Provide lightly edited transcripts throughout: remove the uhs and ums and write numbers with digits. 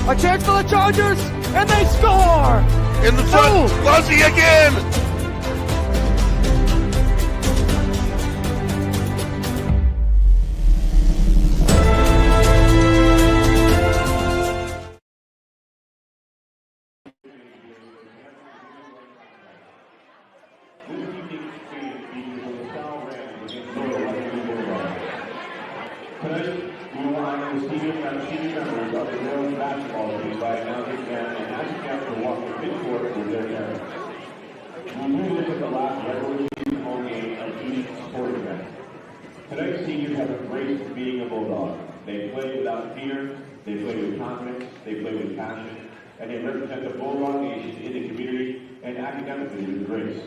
A chance for the Chargers, and they score! In the front, Luzzy again! Tonight, we will honor the senior members of the girls basketball team by announcing them and asking them to walk the midcourt with their parents. We do this at the last regular season home game of each sport event. Tonight's seniors have embraced being a Bulldog. They play without fear, they play with confidence, they play with passion, and they represent the Bulldog Nation in the community and academically with grace.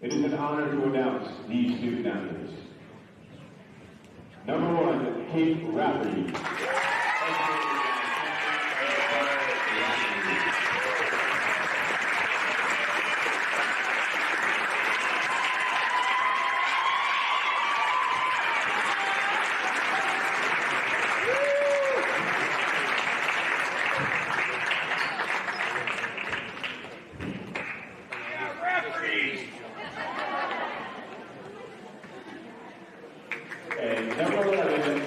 It is an honor to announce these student athletes. Number 1, Kate Rafferty. And number 11,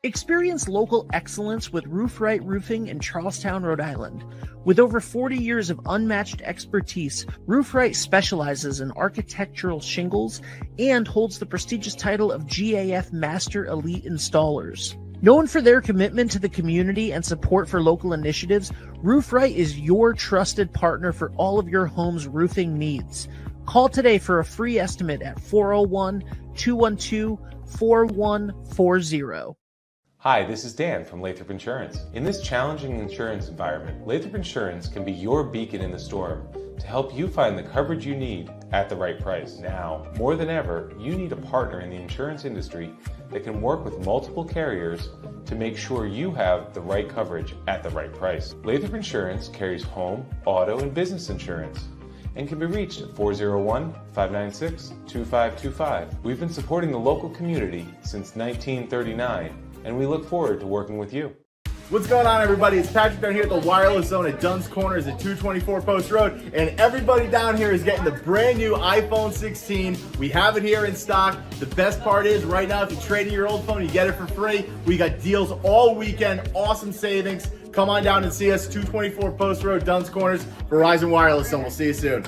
Experience local excellence with Roof Right Roofing in Charlestown, Rhode Island. With over 40 years of unmatched expertise, Roof Right specializes in architectural shingles and holds the prestigious title of GAF Master Elite Installers. Known for their commitment to the community and support for local initiatives, Roof Right is your trusted partner for all of your home's roofing needs. Call today for a free estimate at 401-212-4140. Hi, this is Dan from Lathrop Insurance. In this challenging insurance environment, Lathrop Insurance can be your beacon in the storm to help you find the coverage you need at the right price. Now, more than ever, you need a partner in the insurance industry that can work with multiple carriers to make sure you have the right coverage at the right price. Lathrop Insurance carries home, auto, and business insurance and can be reached at 401-596-2525. We've been supporting the local community since 1939, and we look forward to working with you. What's going on, everybody? It's Patrick down here at the Wireless Zone at Dunn's Corners at 224 Post Road, and everybody down here is getting the brand new iPhone 16. We have it here in stock. The best part is right now, if you trade in your old phone, you get it for free. We got deals all weekend, awesome savings. Come on down and see us, 224 Post Road, Dunn's Corners, Verizon Wireless Zone. We'll see you soon.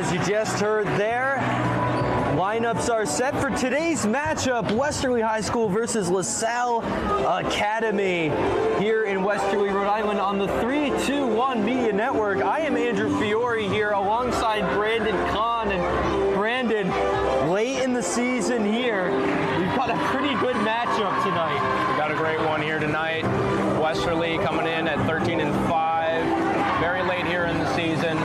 As you just heard there, lineups are set for today's matchup, Westerly High School versus LaSalle Academy here in Westerly, Rhode Island on the 321 Media Network. I am Andrew Fiore here alongside Brandon Kahn. And Brandon, late in the season here, we've got a pretty good matchup tonight. We got a great one here tonight. Westerly coming in at 13-5, very late here in the season.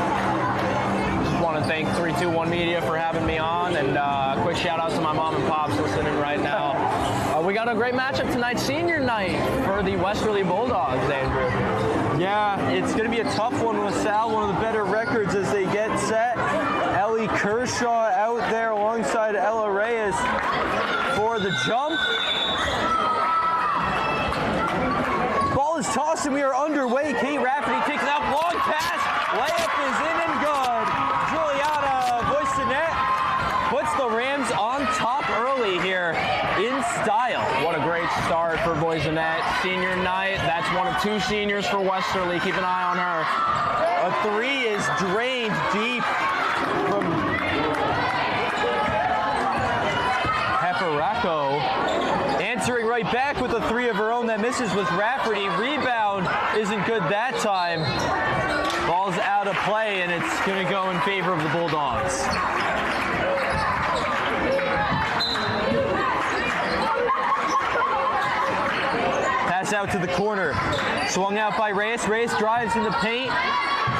Just want to thank 321 Media for having me on, and quick shout out to my mom and pops listening right now. We got a great matchup tonight, senior night for the Westerly Bulldogs, Andrew. Yeah, it's going to be a tough one with Salle, one of the better records as they get set. Ellie Kershaw out there alongside Ella Reyes for the jump. Ball is tossed and we are underway. Kate Rafferty takes it out, long pass, layup is in and good. Juliana Voisinette puts the Rams on top early here in style. What a great start for Voisinette. Senior night, that's one of two seniors for Westerly. Keep an eye on her. A three is drained deep from Peparaco. Answering right back with a three of her own that misses was Rafferty. Rebound isn't good that time. Ball's out of play and it's going to go in favor of the Bulldogs. Pass out to the corner. Swung out by Reyes. Reyes drives in the paint.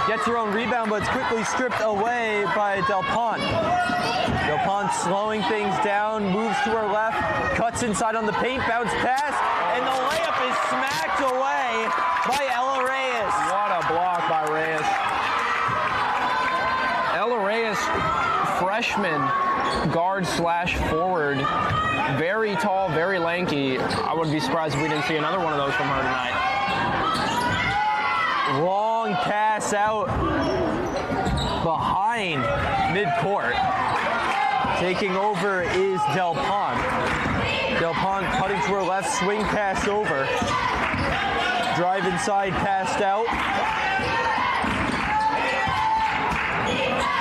Gets her own rebound, but it's quickly stripped away by Del Pont. Del Pont slowing things down, moves to her left, cuts inside on the paint, bounce pass, and the layup is smacked away by Ella Reyes. What a block by Reyes. Ella Reyes, freshman, guard slash forward, very tall, very lanky. I wouldn't be surprised if we didn't see another one of those from her tonight. Long pass out behind midcourt. Taking over is Del Pont. Del Pont cutting to her left, swing pass over. Drive inside, passed out.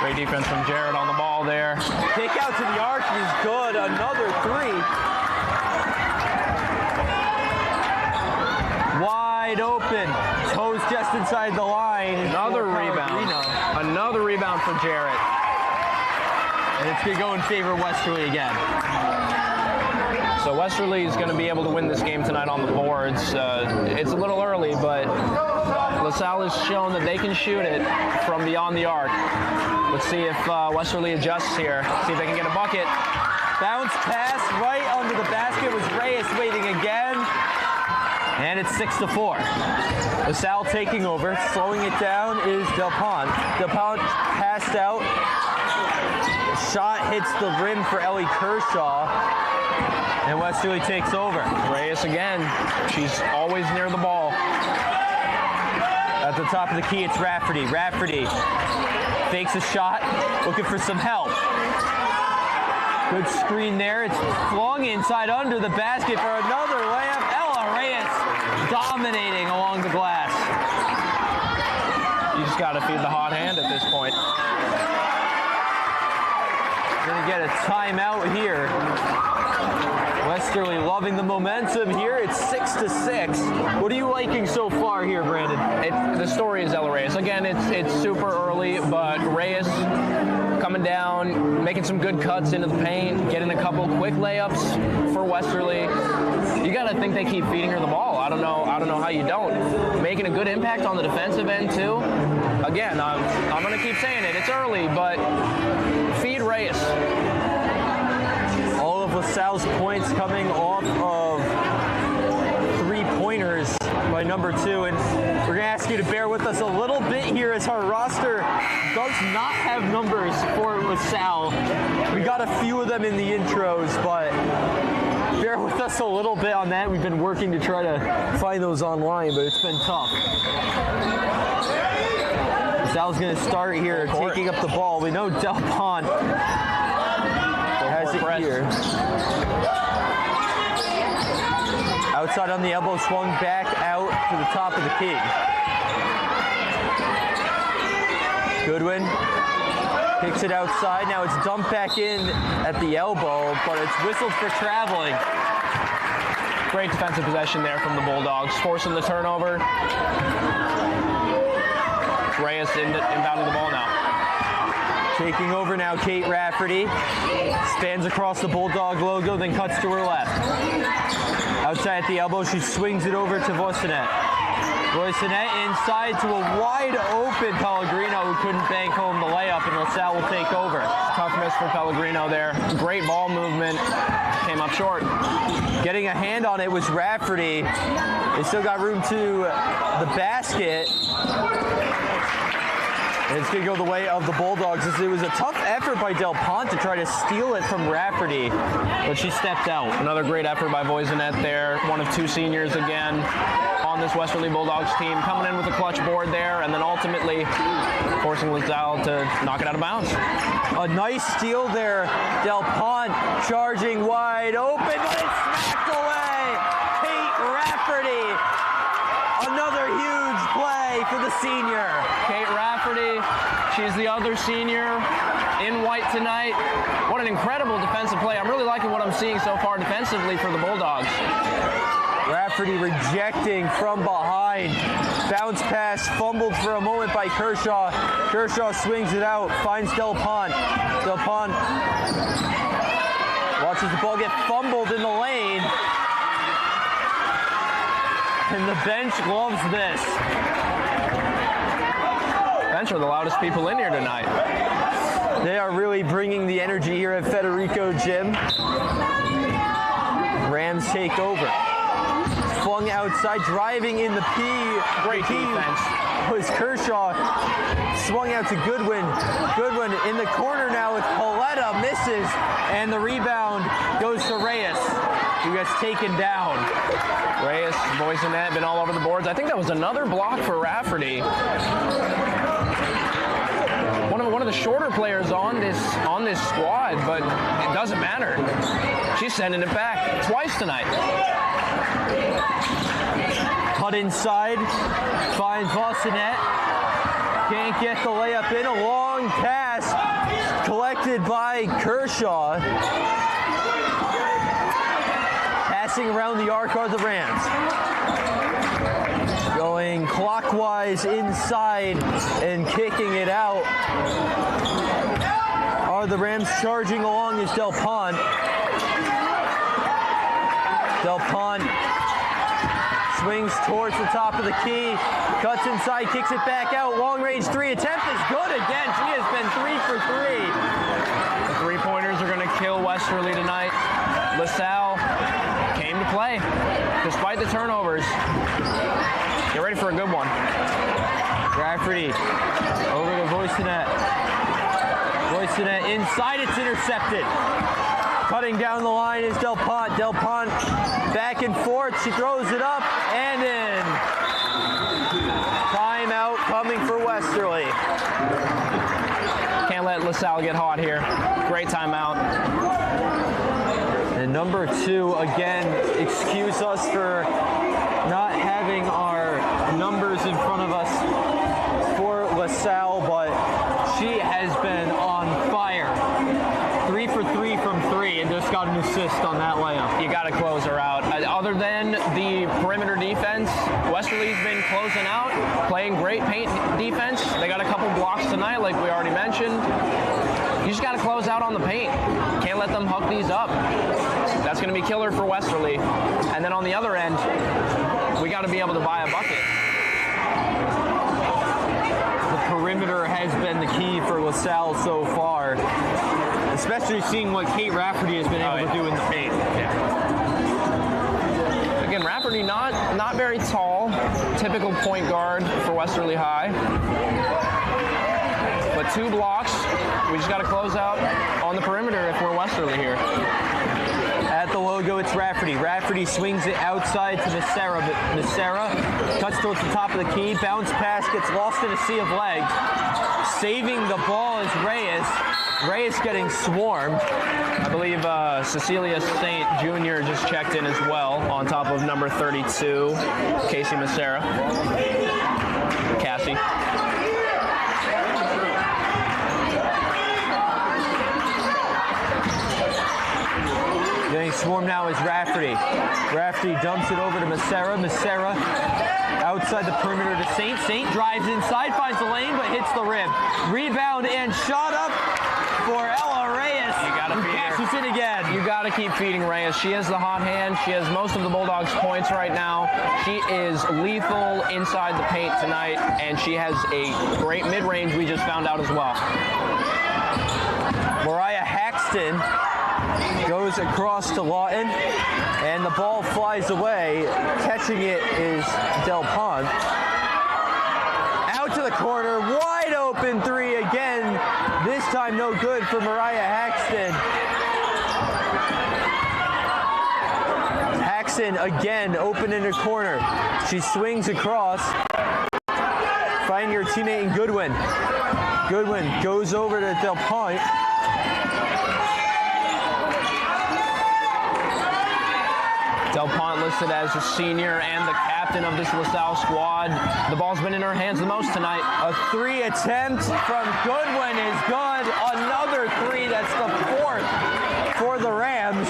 Great defense from Jared on the ball there. Kick out to the arc is good. Another three. Wide open. Toes just inside the line. Another rebound. Another rebound for Jarrett. And it's going to go in favor of Westerly again. So Westerly is going to be able to win this game tonight on the boards. It's a little early, but LaSalle has shown that they can shoot it from beyond the arc. Let's see if Westerly adjusts here. See if they can get a bucket. Bounce pass right under the basket was Reyes waiting again. And it's 6-4. LaSalle taking over. Slowing it down is Del Pont. Del Pont passed out. Shot hits the rim for Ellie Kershaw. And Westerly takes over. Reyes again. She's always near the ball. At the top of the key, it's Rafferty. Rafferty fakes a shot, looking for some help. Good screen there. It's flung inside under the basket for another layup. Ella Reyes dominating along the glass. You just got to feed the hot hand at this point. Going to get a timeout here. Westerly loving the momentum here. It's 6-6. What are you liking so far here, Brandon? The story is Ella Reyes. Again, it's super early, but Reyes coming down, making some good cuts into the paint, getting a couple quick layups for Westerly. You got to think they keep feeding her the ball. I don't know how you don't. Making a good impact on the defensive end too. Again, I'm going to keep saying it. It's early, but feed Reyes. All of LaSalle's points coming off of three-pointers by number 2, and we're going to ask you to bear with us a little bit here as our roster does not have numbers for LaSalle. We got a few of them in the intros, but bear with us a little bit on that. We've been working to try to find those online, but it's been tough. LaSalle's going to start here, taking up the ball. We know Del Pont has it here. Outside on the elbow, swung back out to the top of the key. Goodwin Kicks it outside. Now it's dumped back in at the elbow, but it's whistled for traveling. Great defensive possession there from the Bulldogs, forcing the turnover. Reyes inbounding the ball now. Taking over now, Kate Rafferty. Spans across the Bulldog logo, then cuts to her left. Outside at the elbow, she swings it over to Voisinette. Voisinette inside to a wide open Pellegrino who couldn't bank home the layup, and LaSalle will take over. Tough miss for Pellegrino there. Great ball movement. Came up short. Getting a hand on it was Rafferty. They still got room to the basket. And it's going to go the way of the Bulldogs. It was a tough effort by Del Pont to try to steal it from Rafferty, but she stepped out. Another great effort by Voisinette there. One of two seniors again on this Westerly Bulldogs team, coming in with a clutch board there, and then ultimately forcing LaSalle to knock it out of bounds. A nice steal there. Del Pont charging wide open, but it's smacked away. Kate Rafferty. Another huge play for the senior. Kate Rafferty, she's the other senior in white tonight. What an incredible defensive play. I'm really liking what I'm seeing so far defensively for the Bulldogs. Rafferty rejecting from behind. Bounce pass fumbled for a moment by Kershaw. Kershaw swings it out, finds Del Pont. Del Pont watches the ball get fumbled in the lane. And the bench loves this. Bench are the loudest people in here tonight. They are really bringing the energy here at Federico Gym. Rams take over. Flung outside, driving in the P. Great defense. Was Kershaw. Swung out to Goodwin. Goodwin in the corner now with Paletta, misses, and the rebound goes to Reyes, who gets taken down. Reyes, Voisinette, been all over the boards. I think that was another block for Rafferty. One of the shorter players on this squad, but it doesn't matter. She's sending it back twice tonight. Cut inside, finds Voisinette. Can't get the layup in. A long pass collected by Kershaw. Passing around the arc are the Rams. Going clockwise inside and kicking it out are the Rams. Charging along is Del Pont. Del Pont swings towards the top of the key, cuts inside, kicks it back out. Long range three attempt is good again. She has been 3 for 3. The three-pointers are going to kill Westerly tonight. LaSalle came to play despite the turnovers. Get ready for a good one. Rafferty over to Voisinette. Voisinette inside, it's intercepted. Cutting down the line is Del Pont. Del Pont back and forth. She throws it up and in. Timeout coming for Westerly. Can't let LaSalle get hot here. Great timeout. And number 2, again, excuse us for not having our numbers in front of us for LaSalle, but she has been on fire. 3 for 3 from 3 and just got an assist on that layup. You got to close her out. Other than the perimeter defense, Westerly's been closing out, playing great paint defense. They got a couple blocks tonight, like we already mentioned. You just got to close out on the paint. Can't let them hook these up. That's going to be killer for Westerly. And then on the other end, we got to be able to buy a bucket. The perimeter has been the key for LaSalle so far, especially seeing what Kate Rafferty has been able to do in the paint. Again, Rafferty not very tall, typical point guard for Westerly High. But 2 blocks, we just got to close out on the perimeter if we're Westerly here. At the logo, it's Rafferty. Rafferty swings it outside to Messera. Messera cuts towards the top of the key. Bounce pass gets lost in a sea of legs. Saving the ball is Reyes. Reyes getting swarmed. I believe Cecilia St. Jr. just checked in as well on top of number 32, Casey Messera. Cassie. swarm now is Rafferty. Rafferty dumps it over to Macera. Macera outside the perimeter to Saint. Saint drives inside, finds the lane, but hits the rim. Rebound and shot up for Ella Reyes. You gotta feed her. Catches it again. You got to keep feeding Reyes. She has the hot hand. She has most of the Bulldogs' points right now. She is lethal inside the paint tonight, and she has a great mid-range we just found out as well. Mariah Haxton goes across to Lawton, and the ball flies away. Catching it is Del Pont. Out to the corner, wide open three again. This time no good for Mariah Haxton. Haxton again open in the corner. She swings across, finding her teammate in Goodwin. Goodwin goes over to Del Pont. Del Pont listed as a senior and the captain of this LaSalle squad. The ball's been in her hands the most tonight. A three attempt from Goodwin is good. Another three, that's the fourth for the Rams.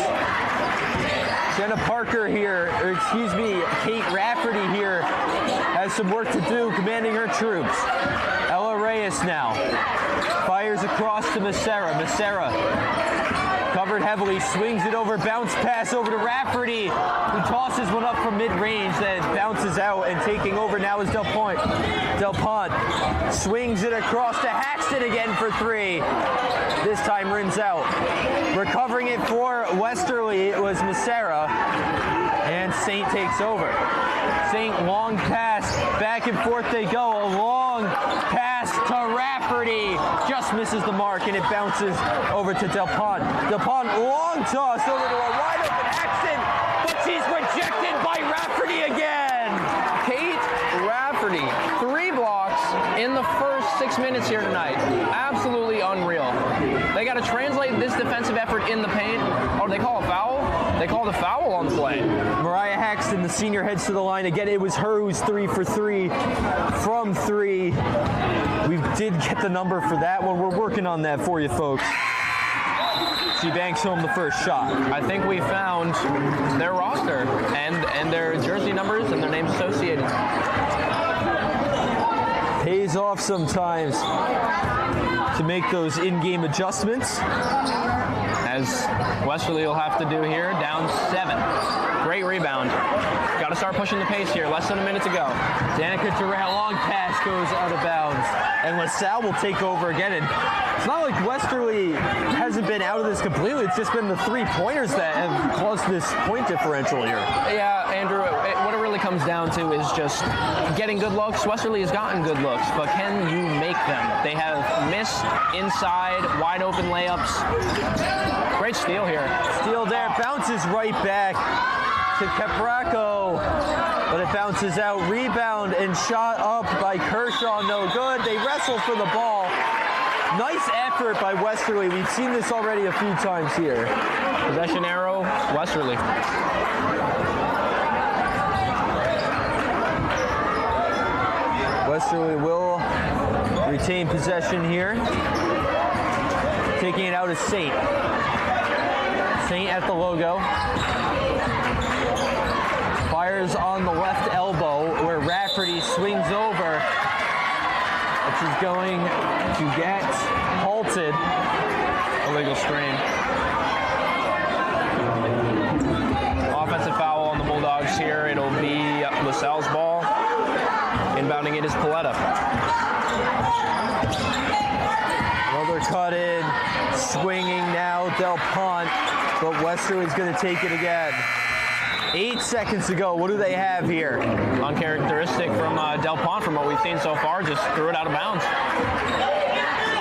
Jenna Parker here, or excuse me, Kate Rafferty here has some work to do commanding her troops. Ella Reyes now fires across to Macera. Macera covered heavily, swings it over, bounce pass over to Rafferty, who tosses one up from mid-range that bounces out, and taking over now is Del Pont. Del Pont swings it across to Haxton again for three. This time rims out. Recovering it for Westerly, it was Macera, and Saint takes over. Saint long pass, back and forth they go, a long pass to Rafferty, just misses the mark, and it bounces over to Del Pont. Del Pont long toss over to a wide open Haxton, but she's rejected by Rafferty again. Kate Rafferty, 3 blocks in the first 6 minutes here tonight. Absolutely unreal. They got to translate this defensive effort in the paint. Oh, they call a foul? They called a foul on the play. Mariah Haxton, the senior, heads to the line. Again, it was her who's 3 for 3 from 3. We did get the number for that one. We're working on that for you, folks. She banks home the first shot. I think we found their roster and their jersey numbers and their names associated. Pays off sometimes to make those in-game adjustments. As Westerly will have to do here, down 7. Great rebound. Got to start pushing the pace here. Less than a minute to go. Danica Durant, long pass goes out of bounds. And LaSalle will take over again. And it's not like Westerly hasn't been out of this completely. It's just been the 3-pointers that have caused this point differential here. Yeah, Andrew, what it really comes down to is just getting good looks. Westerly has gotten good looks, but can you make them? They have missed inside, wide open layups. Great steal here. Steal there, bounces right back to Capraco, but it bounces out. Rebound and shot up by Kershaw, no good. They wrestle for the ball. Nice effort by Westerly. We've seen this already a few times here. Possession arrow, Westerly. Westerly will retain possession here. Taking it out is Saint. Saint at the logo. Fires on the left elbow where Rafferty swings over. But she's going to get halted. Illegal screen. Offensive foul on the Bulldogs here. It'll be LaSalle's ball. Inbounding it is Paletta. Another cut in. Swinging now Del Pont. But Westerly's going to take it again. 8 seconds to go. What do they have here? Uncharacteristic from Del Pont from what we've seen so far. Just threw it out of bounds.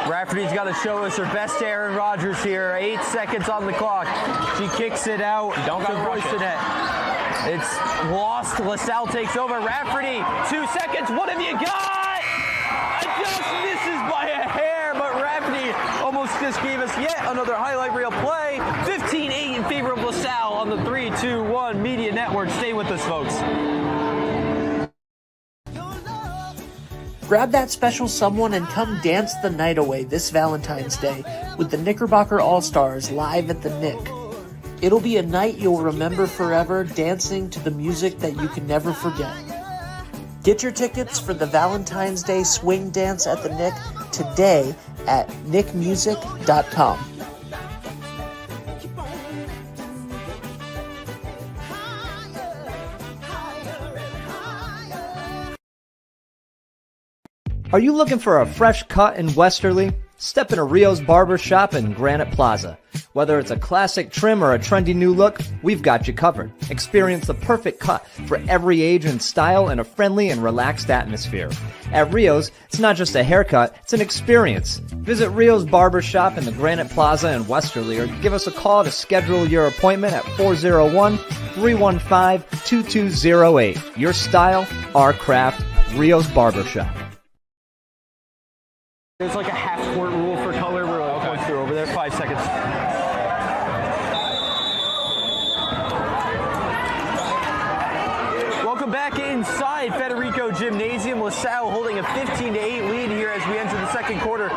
Rafferty's got to show us her best Aaron Rodgers here. 8 seconds on the clock. She kicks it out. Don't to gotta rush it. Net. It's lost. LaSalle takes over. Rafferty, 2 seconds. What have you got? It just misses by a hair, but Rafferty almost just gave us yet another highlight reel play. 15-8 in favor of LaSalle on the 3-2-1 Media Network. Stay with us, folks. Grab that special someone and come dance the night away this Valentine's Day with the Knickerbocker All-Stars live at the Nick. It'll be a night you'll remember forever, dancing to the music that you can never forget. Get your tickets for the Valentine's Day Swing Dance at the Nick today at nickmusic.com. Are you looking for a fresh cut in Westerly? Step into Rio's Barber Shop in Granite Plaza. Whether it's a classic trim or a trendy new look, we've got you covered. Experience the perfect cut for every age and style in a friendly and relaxed atmosphere. At Rio's, it's not just a haircut, it's an experience. Visit Rio's Barber Shop in the Granite Plaza in Westerly or give us a call to schedule your appointment at 401-315-2208. Your style, our craft, Rio's Barber Shop. There's like a half-court rule for color. We're like going through over there. 5 seconds. Welcome back inside Federico Gymnasium. LaSalle holding a 15-8 lead here as we enter the second quarter.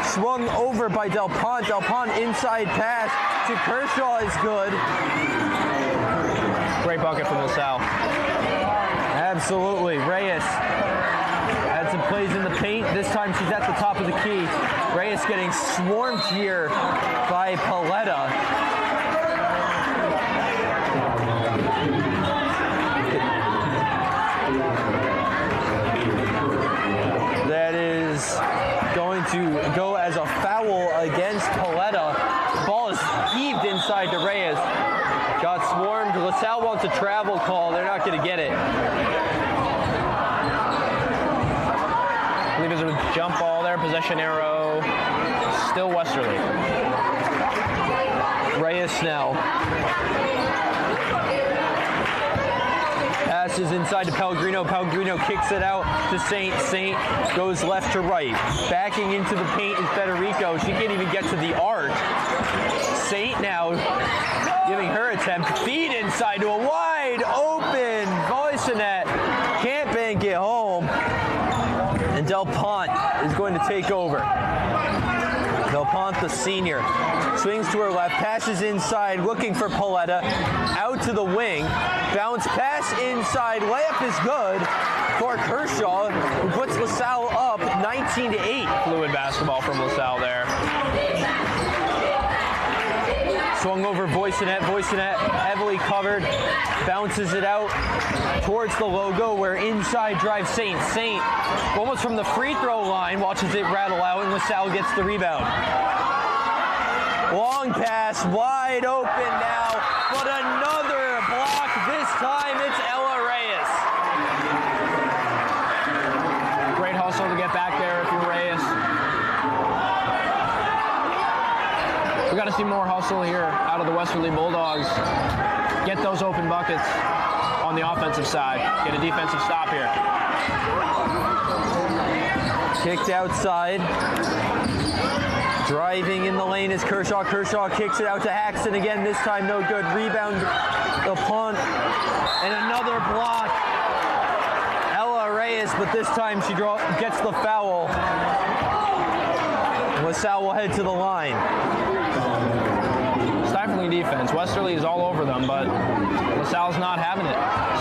Swung over by Del Pont. Del Pont inside pass to Kershaw is good. Great bucket from LaSalle. Absolutely. Reyes had some plays in the paint. This time she's at the top of the key. Reyes getting swarmed here by Paletta. That is going to go as a foul against Paletta. Ball is heaved inside to Reyes. Got swarmed. LaSalle wants a travel call. They're not going to get it. I believe there's a jump ball there, possession arrow, still Westerly. Reyes now. Passes inside to Pellegrino. Pellegrino kicks it out to Saint. Saint goes left to right. Backing into the paint is Federico. She can't even get to the arc. Saint now giving her attempt. Feed inside to a wide open Voisinette. Can't bank it home. And Del Pont is going to take over. Del Pont, the senior, swings to her left, passes inside, looking for Paletta, out to the wing, bounce pass inside, layup is good for Kershaw, who puts LaSalle up 19-8. Fluid basketball from LaSalle there. Swung over Voisinette. Voisinette heavily covered, bounces it out towards the logo where inside drives Saint. Saint almost from the free throw line, watches it rattle out, and LaSalle gets the rebound. Long pass, wide open now, but another block. This time it's Ella Reyes. Great hustle to get back there if you're Reyes. We got to see more hustle here out of the Westerly Bulldogs. Get those open buckets on the offensive side. Get a defensive stop here. Kicked outside. Driving in the lane is Kershaw. Kershaw kicks it out to Haxton again. This time no good. Rebound, the punt, and another block. Ella Reyes, but this time she gets the foul. LaSalle will head to the line. Stifling defense. Westerly is all over them, but LaSalle's not having it.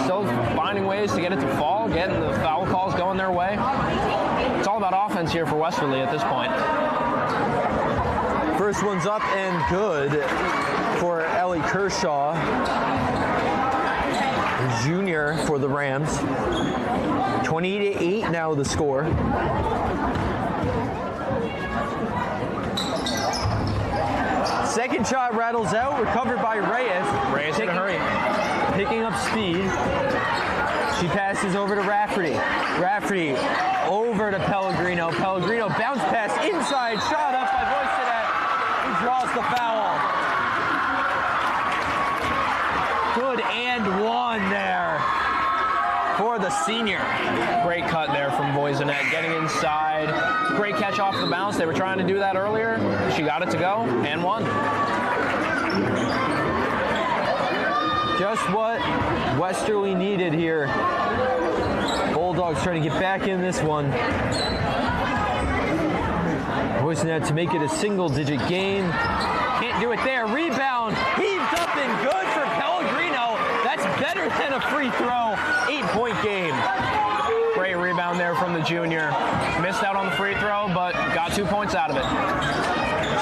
Still finding ways to get it to fall, getting the foul calls going their way. It's all about offense here for Westerly at this point. First one's up and good for Ellie Kershaw, junior for the Rams. 20-8 now the score. Second shot rattles out, recovered by Reyes. Reyes in a hurry. Picking up speed. She passes over to Rafferty. Rafferty over to Pellegrino. Pellegrino bounce pass inside, shot up by Voisinette. He draws the foul. Good and one there for the senior. Great cut there from Voisinette, getting inside. Great catch off the bounce. They were trying to do that earlier. She got it to go and won. Just what Westerly needed here. Bulldogs trying to get back in this one. Voisinette to make it a single-digit game. Can't do it there. Rebound, heaved up and good for Pellegrino. That's better than a free throw. 8-point game. Great rebound there from the junior. Missed out on the free throw, but got 2 points out of it.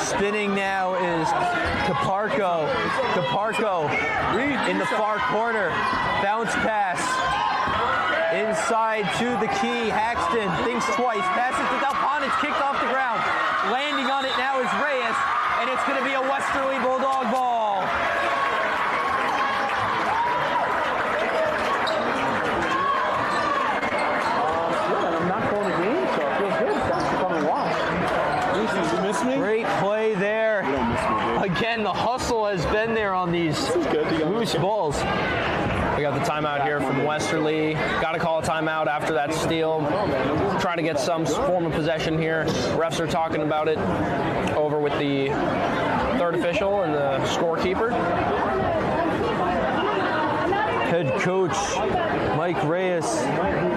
Spinning now is Caparco. Caparco in the far corner. Bounce pass. Inside to the key. Haxton thinks twice. Passes to Delpon. It's kicked off the ground. Landing on it now is Reyes. And it's going to be a Westerly Bulldog ball. I'm not calling the game, so it feels good. Thanks for coming to watch. You miss me? Great play there. You don't miss me, dude. Again, the hustle has been there on these loose balls. We got the timeout here from Westerly. Got to call a timeout after that steal. Try to get some form of possession here. Refs are talking about it over with the third official and the scorekeeper. Head coach Mike Reyes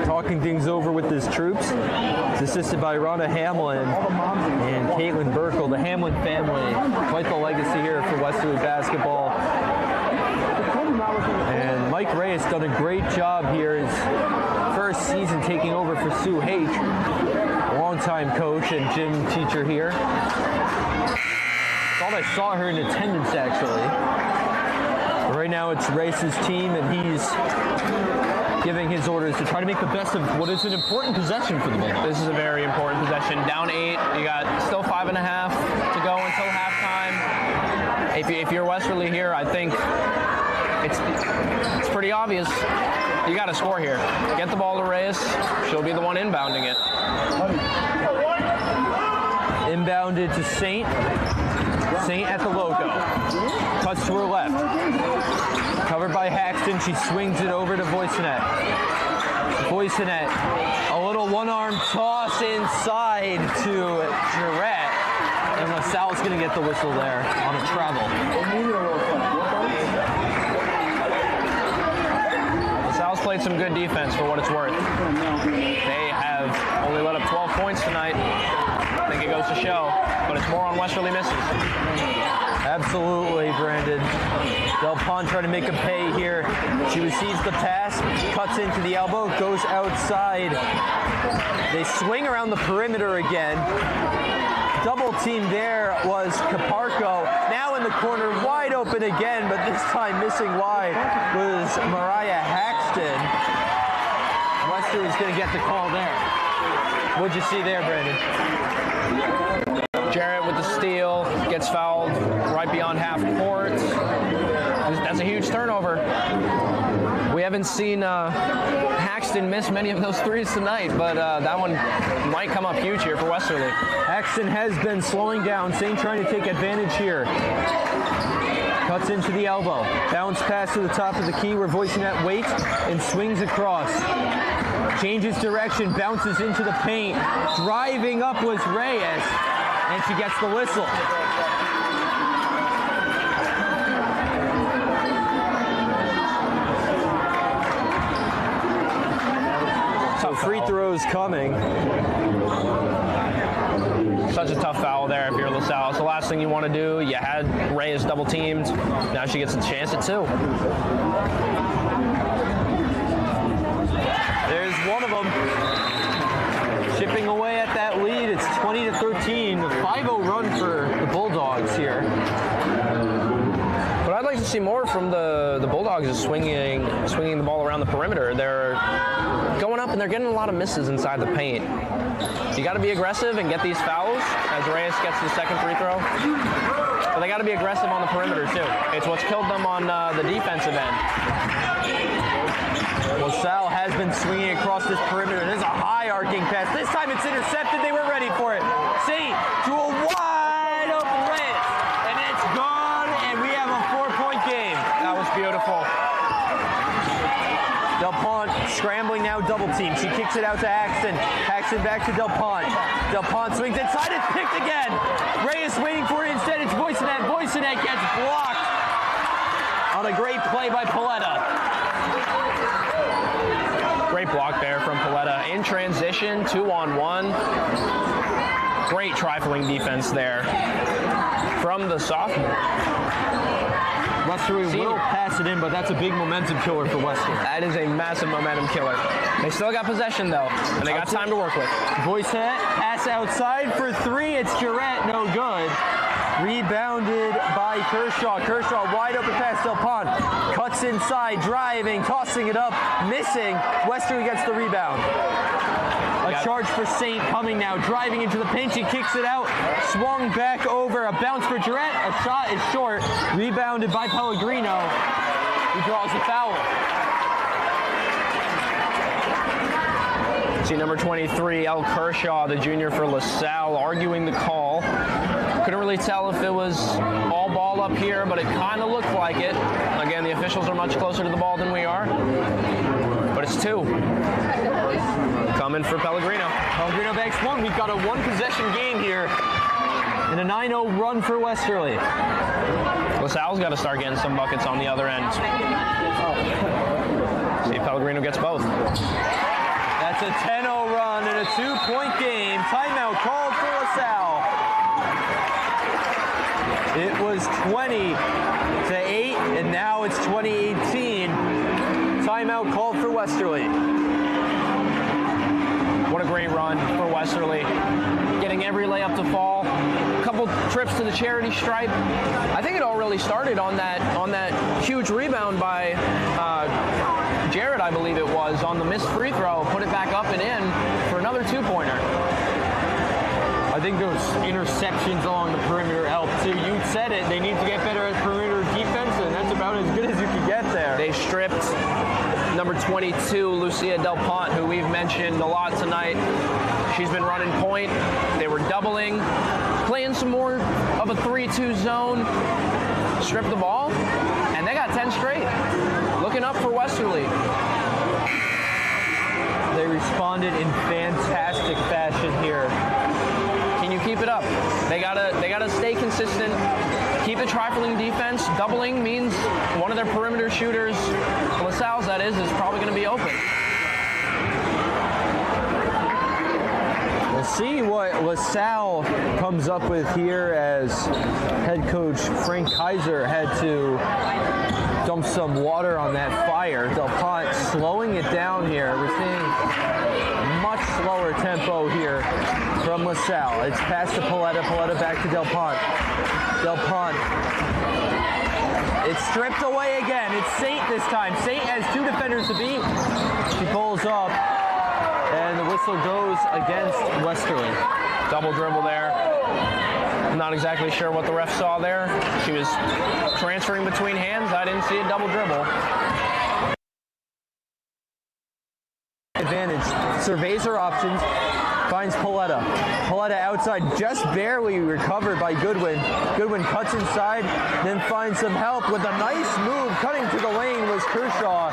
talking things over with his troops. He's assisted by Rhonda Hamlin and Caitlin Burkle, the Hamlin family. Quite the legacy here for Westerly basketball. And Mike Reyes done a great job here his first season taking over for Sue H, longtime coach and gym teacher here. Thought I saw her in attendance actually. But right now it's Reyes' team and he's giving his orders to try to make the best of what is an important possession for the Bulldogs. This is a very important possession. Down 8. You got still 5.5 to go until halftime. If you're Westerly here, I think it's pretty obvious. You got to score here. Get the ball to Reyes. She'll be the one inbounding it. Inbounded to Saint. Saint at the logo. Cuts to her left. Covered by Haxton. She swings it over to Voisinette. Voisinette. A little one-arm toss inside to Jarrett. And LaSalle's going to get the whistle there on a travel. LaSalle's played some good defense for what it's worth. They have only let up 12 points tonight. I think it goes to show, but it's more on Westerly misses. Absolutely, Brandon. Delpon trying to make a pay here. She receives the pass, cuts into the elbow, goes outside. They swing around the perimeter again. Double team there was Caparco. Now in the corner, wide open again, but this time missing wide was Mariah Haxton. Westerly's going to get the call there. What'd you see there, Brandon? Jarrett with the steal, gets fouled right beyond half court. That's a huge turnover. We haven't seen Haxton miss many of those threes tonight, but that one might come up huge here for Westerly. Haxton has been slowing down. Saint trying to take advantage here. Cuts into the elbow. Bounce pass to the top of the key where Voisinette waits and swings across. Changes direction, bounces into the paint. Driving up was Reyes, and she gets the whistle. So free throws coming. Such a tough foul there if you're LaSalle. It's the last thing you want to do. You had Reyes double teamed. Now she gets a chance at 2. There's one of them. Chipping away at that lead. It's 20-13. A 5-0 run for the Bulldogs here. But I'd like to see more from the Bulldogs is swinging the ball around the perimeter. They're going up and they're getting a lot of misses inside the paint. You got to be aggressive and get these fouls as Reyes gets the second free throw. But they got to be aggressive on the perimeter too. It's what's killed them on the defensive end. Well, Salle has been swinging across this perimeter. There's a high arcing pass. This time it's intercepted. They were ready for it. Saint to a wide open Reyes. And it's gone, and we have a 4-point game. That was beautiful. Delpon scrambling now, double team. She kicks it out to Haxton. Haxton back to Delpon. Delpon swings inside. It's picked again. Reyes waiting for it. Instead, it's Voisinette. Voisinette gets blocked on a great play by Paletta. Great block there from Paletta. In transition, 2-on-1. Great trifling defense there. from the sophomore. Westerly will pass it in, but that's a big momentum killer for Westerly. That is a massive momentum killer. They still got possession though, and they got time to work with. Voiset, pass outside for three. It's Jarrett, no good. Rebounded by Kershaw. Kershaw wide open pass, Del Pont. Cuts inside, driving, tossing it up, missing. Westerly gets the rebound. A charge for Saint coming now, driving into the pinch. He kicks it out, swung back over. A bounce for Jarrett. A shot is short. Rebounded by Pellegrino. He draws a foul. See number 23, El Kershaw, the junior for LaSalle, arguing the call. Couldn't really tell if it was all ball up here, but it kind of looked like it. Again, the officials are much closer to the ball than we are, but it's two. Coming for Pellegrino. Pellegrino bags one. We've got a one-possession game here and a 9-0 run for Westerly. LaSalle's got to start getting some buckets on the other end. See if Pellegrino gets both. That's a 10-0 run and a 2-point game. Timeout called for LaSalle. It was 20-8, and now it's 2018. Timeout called for Westerly. What a great run for Westerly. Getting every layup to fall. A couple trips to the charity stripe. I think it all really started on that huge rebound by Jared, I believe it was, on the missed free throw. Put it back up and in for another two-pointer. I think those interceptions along the perimeter helped too. You said it, they need to get better at perimeter defense, and that's about as good as you can get there. They stripped number 22, Lucia Del Pont, who we've mentioned a lot tonight. She's been running point. They were doubling, playing some more of a 3-2 zone. Stripped the ball, and they got 10 straight. Looking up for Westerly. They responded in fantastic fashion here. Can you keep it up? They gotta stay consistent. Keep the trifling defense. Doubling means one of their perimeter shooters, LaSalle's that is probably going to be open. We'll see what LaSalle comes up with here as head coach Frank Kaiser had to dump some water on that fire. Del Pont slowing it down here. We're seeing much slower tempo here from LaSalle. It's past to Paletta. Paletta back to Del Pont. Del Pont. It's stripped away again. It's Saint this time. Saint has two defenders to beat. She pulls up, and the whistle goes against Westerly. Double dribble there. I'm not exactly sure what the ref saw there. She was transferring between hands. I didn't see a double dribble. Advantage. Surveys her options. Finds Paletta. Paletta outside, just barely recovered by Goodwin. Goodwin cuts inside, then finds some help with a nice move. Cutting to the lane was Kershaw.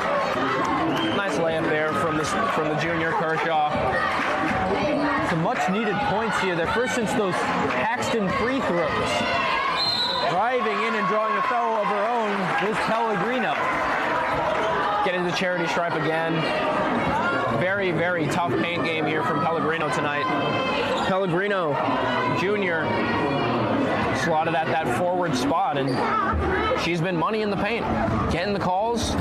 Nice layup there from the junior Kershaw. Some much needed points here. They're first since those Paxton free throws. Driving in and drawing a foul of her own was Pellegrino. Getting the charity stripe again. Very, very tough paint game here from Pellegrino tonight. Pellegrino, junior, slotted at that forward spot, and she's been money in the paint. Getting the calls.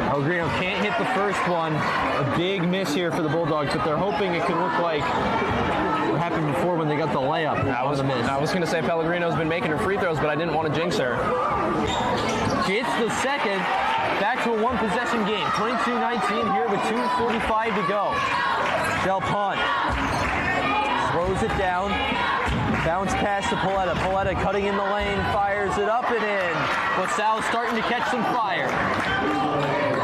Pellegrino can't hit the first one. A big miss here for the Bulldogs, but they're hoping it could look like what happened before when they got the layup on the miss. I was going to say Pellegrino's been making her free throws, but I didn't want to jinx her. She hits the second. Back to a one-possession game. 22-19 here with 2:45 to go. Del Pont slows it down. Bounce pass to Paletta. Paletta cutting in the lane, fires it up and in. LaSalle's starting to catch some fire.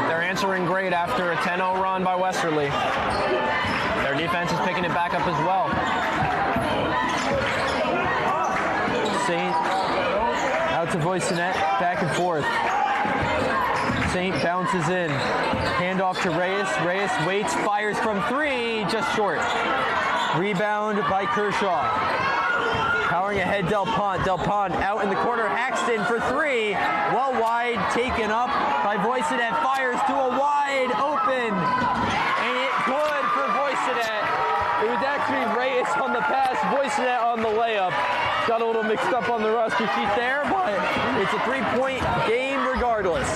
They're answering great after a 10-0 run by Westerly. Their defense is picking it back up as well. Saint out to Voisinette, back and forth. Saint bounces in. Handoff to Reyes. Reyes waits, fires from three, just short. Rebound by Kershaw. Powering ahead, Del Pont. Del Pont out in the corner. Haxton for three. Well wide, taken up by Voisinette. Fires to a wide open. And it good for Voisinette. It was actually Reyes on the pass, Voicenet on the layup. Got a little mixed up on the roster sheet there, but it's a 3-point game regardless.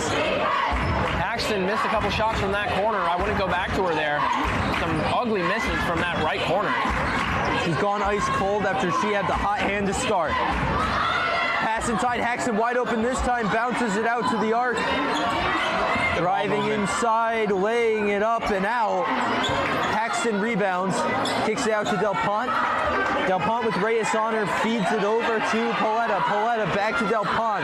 Axton missed a couple shots from that corner. I wouldn't go back to her there. Some ugly misses from that right corner. She's gone ice cold after she had the hot hand to start. Pass inside, Haxton wide open this time, bounces it out to the arc. Driving inside, laying it up and out. Haxton rebounds, kicks it out to Del Pont. Del Pont with Reyes on her, feeds it over to Pauletta. Pauletta back to Del Pont.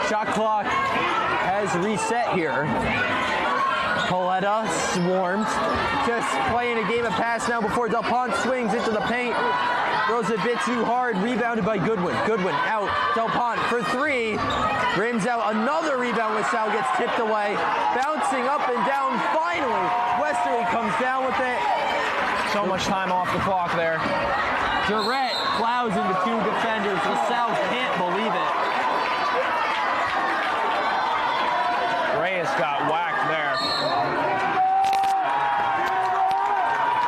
Shot clock has reset here. Pauletta swarmed, just playing a game of pass now before Del Pont swings into the paint. Throws a bit too hard, rebounded by Goodwin. Goodwin out, Del Pont for three. Rims out, another rebound with Salle, gets tipped away. Bouncing up and down, finally, Westerly comes down with it. So much time off the clock there. Durrett plows into two defenders. LaSalle can't believe it. Reyes got whacked there.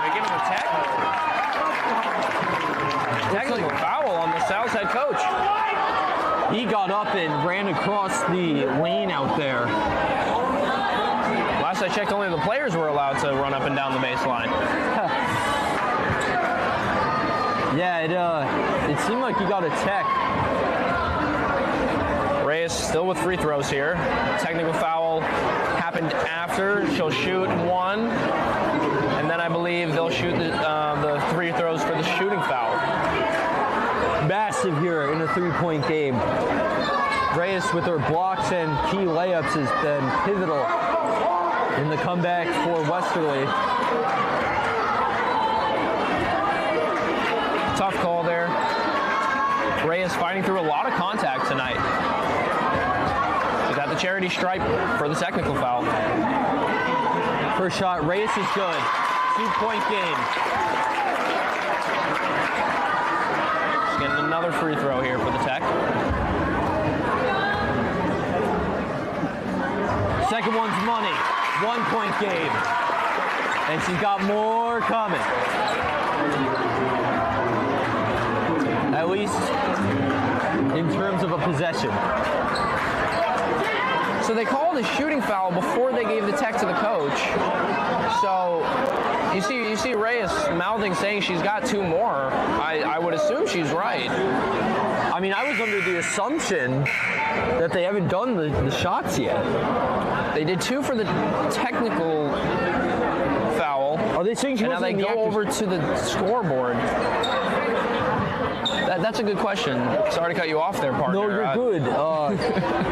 They give him a tech? Technical foul on the Sal's head coach. He got up and ran across the lane out there. Last I checked, only the players were allowed to run up and down the baseline. Yeah, it seemed like he got a tech. Reyes still with free throws here. Technical foul happened after. She'll shoot one, and then I believe they'll shoot the free throws for the shooting foul. Massive here in a 3-point game. Reyes with her blocks and key layups has been pivotal in the comeback for Westerly. Tough call there. Reyes fighting through a lot of contact tonight. She's got the charity stripe for the technical foul. First shot, Reyes is good. 2-point game. She's getting another free throw here for the Tech. Second one's money. 1-point game. And she's got more coming. At least in terms of a possession. So they called a shooting foul before they gave the tech to the coach. So you see Reyes mouthing, saying she's got two more. I would assume she's right. I mean, I was under the assumption that they haven't done the shots yet. They did two for the technical foul. Are they saying she and now they go over to the scoreboard? That's a good question. Sorry to cut you off there, partner. No, you're good.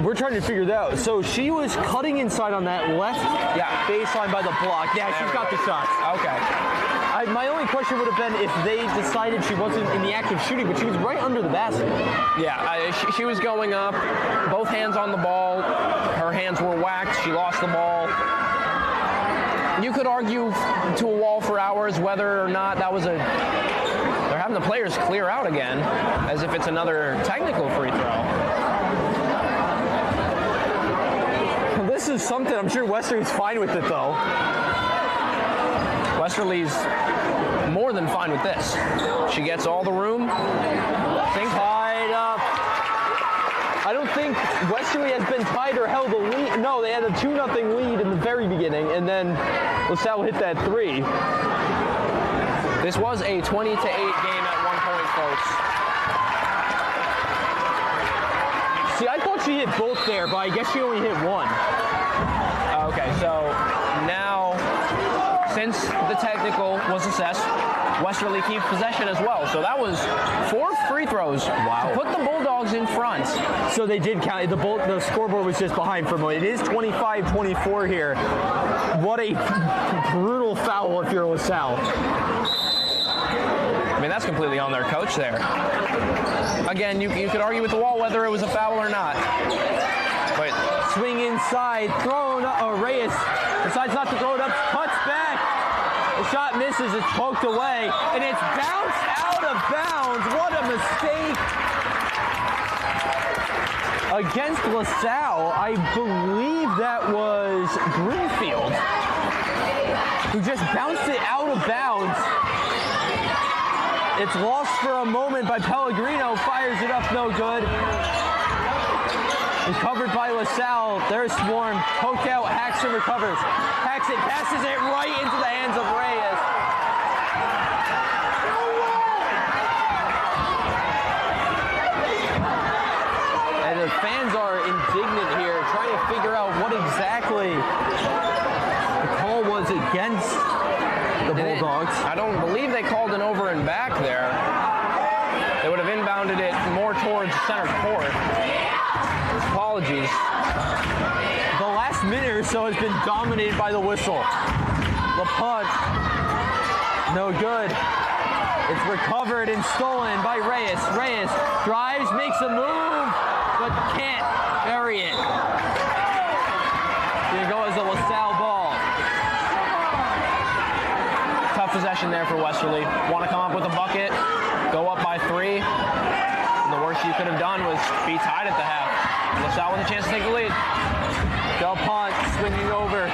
We're trying to figure that out. So she was cutting inside on that left baseline by the block. Yeah, she's got the shots. Okay. My only question would have been if they decided she wasn't in the act of shooting, but she was right under the basket. Yeah, she was going up, both hands on the ball. Her hands were whacked. She lost the ball. You could argue to a wall for hours whether or not that was they're having the players clear out again as if it's another technical free throw. This is something. I'm sure Westerly's fine with it, though. Westerly's more than fine with this. She gets all the room. Tied up. I don't think Westerly has been tied or held a lead. No, they had a 2-0 lead in the very beginning, and then LaSalle hit that three. This was a 20-8 game at one point, folks. See, I thought she hit both there, but I guess she only hit one. Okay, so now, since the technical was assessed, Westerly keeps possession as well. So that was 4 free throws to put the Bulldogs in front. So they did count. The scoreboard was just behind for a moment. It is 25-24 here. What a brutal foul if you're LaSalle. I mean, that's completely on their coach there. Again, you could argue with the wall whether it was a foul or not. But swing inside, thrown up. Reyes decides not to throw it up, cuts back. The shot misses, it's poked away, and it's bounced out of bounds. What a mistake. Against LaSalle, I believe that was Broomfield, who just bounced it out of bounds. It's lost for a moment by Pellegrino. Fires it up, no good. Recovered by LaSalle. There's Swarm. Poked out, hacks and recovers. Hacks it, passes it right into the hands of Reyes. And the fans are indignant here, trying to figure out what exactly the call was against the Bulldogs. I don't believe they called an over and back there. They would have inbounded it more towards center court. Apologies. The last minute or so has been dominated by the whistle. The punt, no good. It's recovered and stolen by Reyes. Reyes drives, makes a move, but can't bury it. Here goes a LaSalle ball. Tough possession there for Westerly. Want to come up with a bucket, go up by 3. The worst you could have done was be tied at the half. LaSalle with a chance to take the lead. Del Pont swinging over.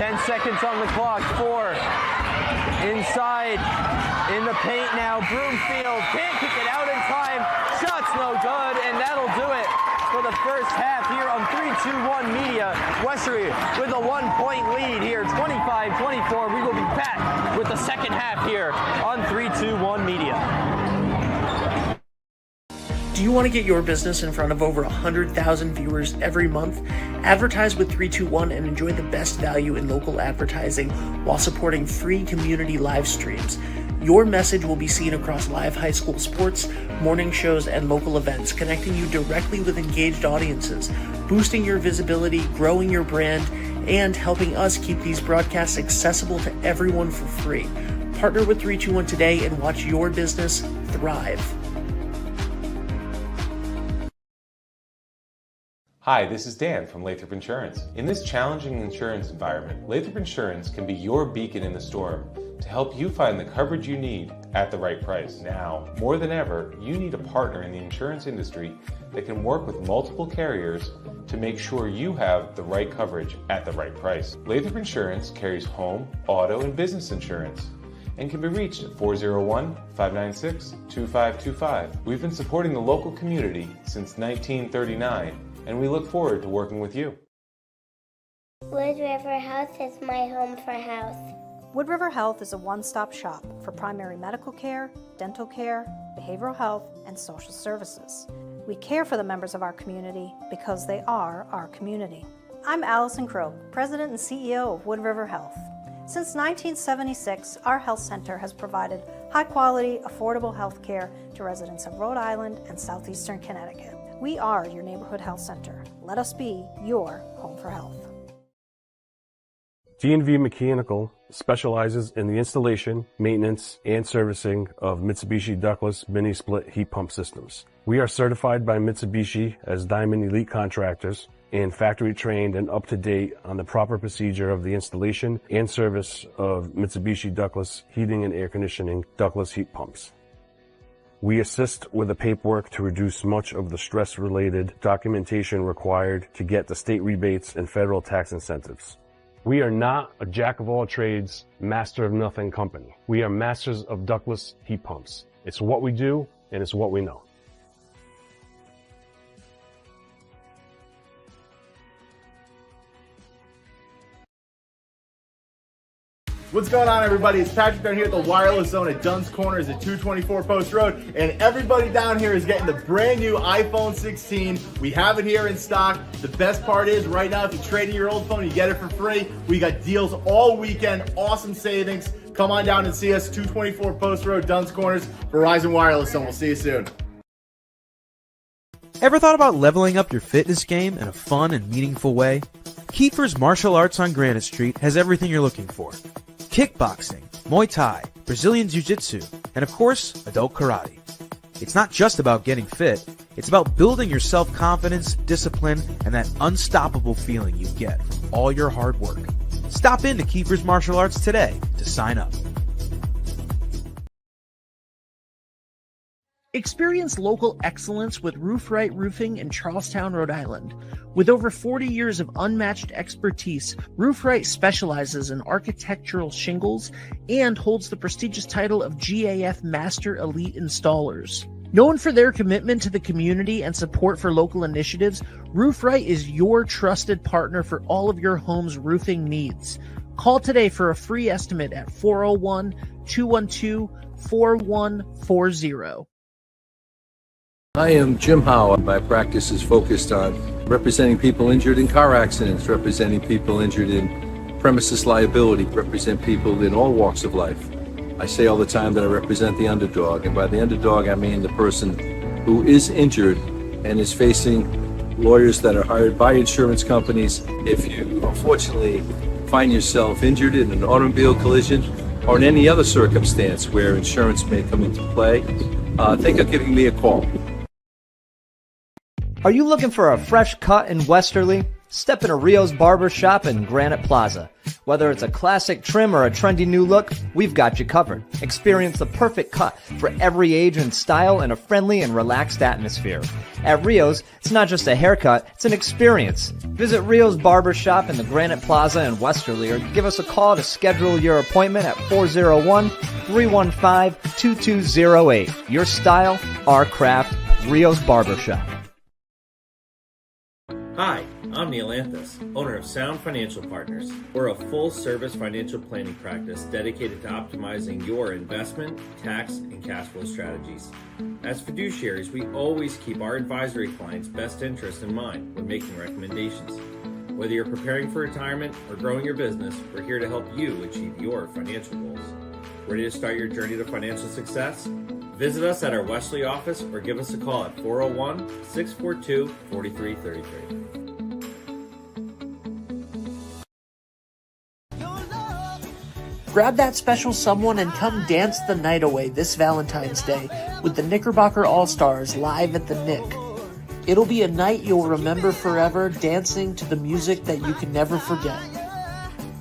10 seconds on the clock. 4. Inside. In the paint now. Broomfield can't kick it out in time. Shot's no good, and that'll do it for the first half here on 3-2-1 Media. Westerly with a 1-point lead here, 25-24. We will be back with the second half here on 3-2-1 Media. Do you want to get your business in front of over 100,000 viewers every month? Advertise with 321 and enjoy the best value in local advertising while supporting free community live streams. Your message will be seen across live high school sports, morning shows, and local events, connecting you directly with engaged audiences, boosting your visibility, growing your brand, and helping us keep these broadcasts accessible to everyone for free. Partner with 321 today and watch your business thrive. Hi, this is Dan from Lathrop Insurance. In this challenging insurance environment, Lathrop Insurance can be your beacon in the storm to help you find the coverage you need at the right price. Now, more than ever, you need a partner in the insurance industry that can work with multiple carriers to make sure you have the right coverage at the right price. Lathrop Insurance carries home, auto, and business insurance and can be reached at 401-596-2525. We've been supporting the local community since 1939, and we look forward to working with you. Wood River Health is my home for health. Wood River Health is a one-stop shop for primary medical care, dental care, behavioral health, and social services. We care for the members of our community because they are our community. I'm Allison Crow, President and CEO of Wood River Health. Since 1976, our health center has provided high-quality, affordable health care to residents of Rhode Island and southeastern Connecticut. We are your neighborhood health center. Let us be your home for health. D&V Mechanical specializes in the installation, maintenance, and servicing of Mitsubishi ductless mini-split heat pump systems. We are certified by Mitsubishi as Diamond Elite Contractors and factory trained and up to date on the proper procedure of the installation and service of Mitsubishi ductless heating and air conditioning ductless heat pumps. We assist with the paperwork to reduce much of the stress-related documentation required to get the state rebates and federal tax incentives. We are not a jack-of-all-trades, master-of-nothing company. We are masters of ductless heat pumps. It's what we do, and it's what we know. What's going on, everybody? It's Patrick down here at the Wireless Zone at Dunn's Corners at 224 Post Road, and everybody down here is getting the brand new iPhone 16. We have it here in stock. The best part is, right now, if you trade in your old phone, you get it for free. We got deals all weekend, awesome savings. Come on down and see us, 224 Post Road, Dunn's Corners, Verizon Wireless Zone. We'll see you soon. Ever thought about leveling up your fitness game in a fun and meaningful way? Kiefer's Martial Arts on Granite Street has everything you're looking for. Kickboxing, Muay Thai, Brazilian Jiu-Jitsu, and of course, adult karate. It's not just about getting fit, it's about building your self-confidence, discipline, and that unstoppable feeling you get from all your hard work. Stop in to Kiefer's Martial Arts today to sign up. Experience local excellence with Roof Right Roofing in Charlestown, Rhode Island. With over 40 years of unmatched expertise, Roof Right specializes in architectural shingles and holds the prestigious title of GAF Master Elite Installers. Known for their commitment to the community and support for local initiatives, Roof Right is your trusted partner for all of your home's roofing needs. Call today for a free estimate at 401-212-4140. I am Jim Howe. My practice is focused on representing people injured in car accidents, representing people injured in premises liability, represent people in all walks of life. I say all the time that I represent the underdog, and by the underdog I mean the person who is injured and is facing lawyers that are hired by insurance companies. If you unfortunately find yourself injured in an automobile collision or in any other circumstance where insurance may come into play, think of giving me a call. Are you looking for a fresh cut in Westerly? Step into Rio's Barber Shop in Granite Plaza. Whether it's a classic trim or a trendy new look, we've got you covered. Experience the perfect cut for every age and style in a friendly and relaxed atmosphere. At Rio's, it's not just a haircut, it's an experience. Visit Rio's Barber Shop in the Granite Plaza in Westerly or give us a call to schedule your appointment at 401-315-2208. Your style, our craft, Rio's Barber Shop. Hi, I'm Neil Anthus, owner of Sound Financial Partners. We're a full-service financial planning practice dedicated to optimizing your investment, tax, and cash flow strategies. As fiduciaries, we always keep our advisory clients' best interests in mind when making recommendations. Whether you're preparing for retirement or growing your business, we're here to help you achieve your financial goals. Ready to start your journey to financial success? Visit us at our Westerly office or give us a call at 401-642-4333. Grab that special someone and come dance the night away this Valentine's Day with the Knickerbocker All-Stars live at the Nick. It'll be a night you'll remember forever, dancing to the music that you can never forget.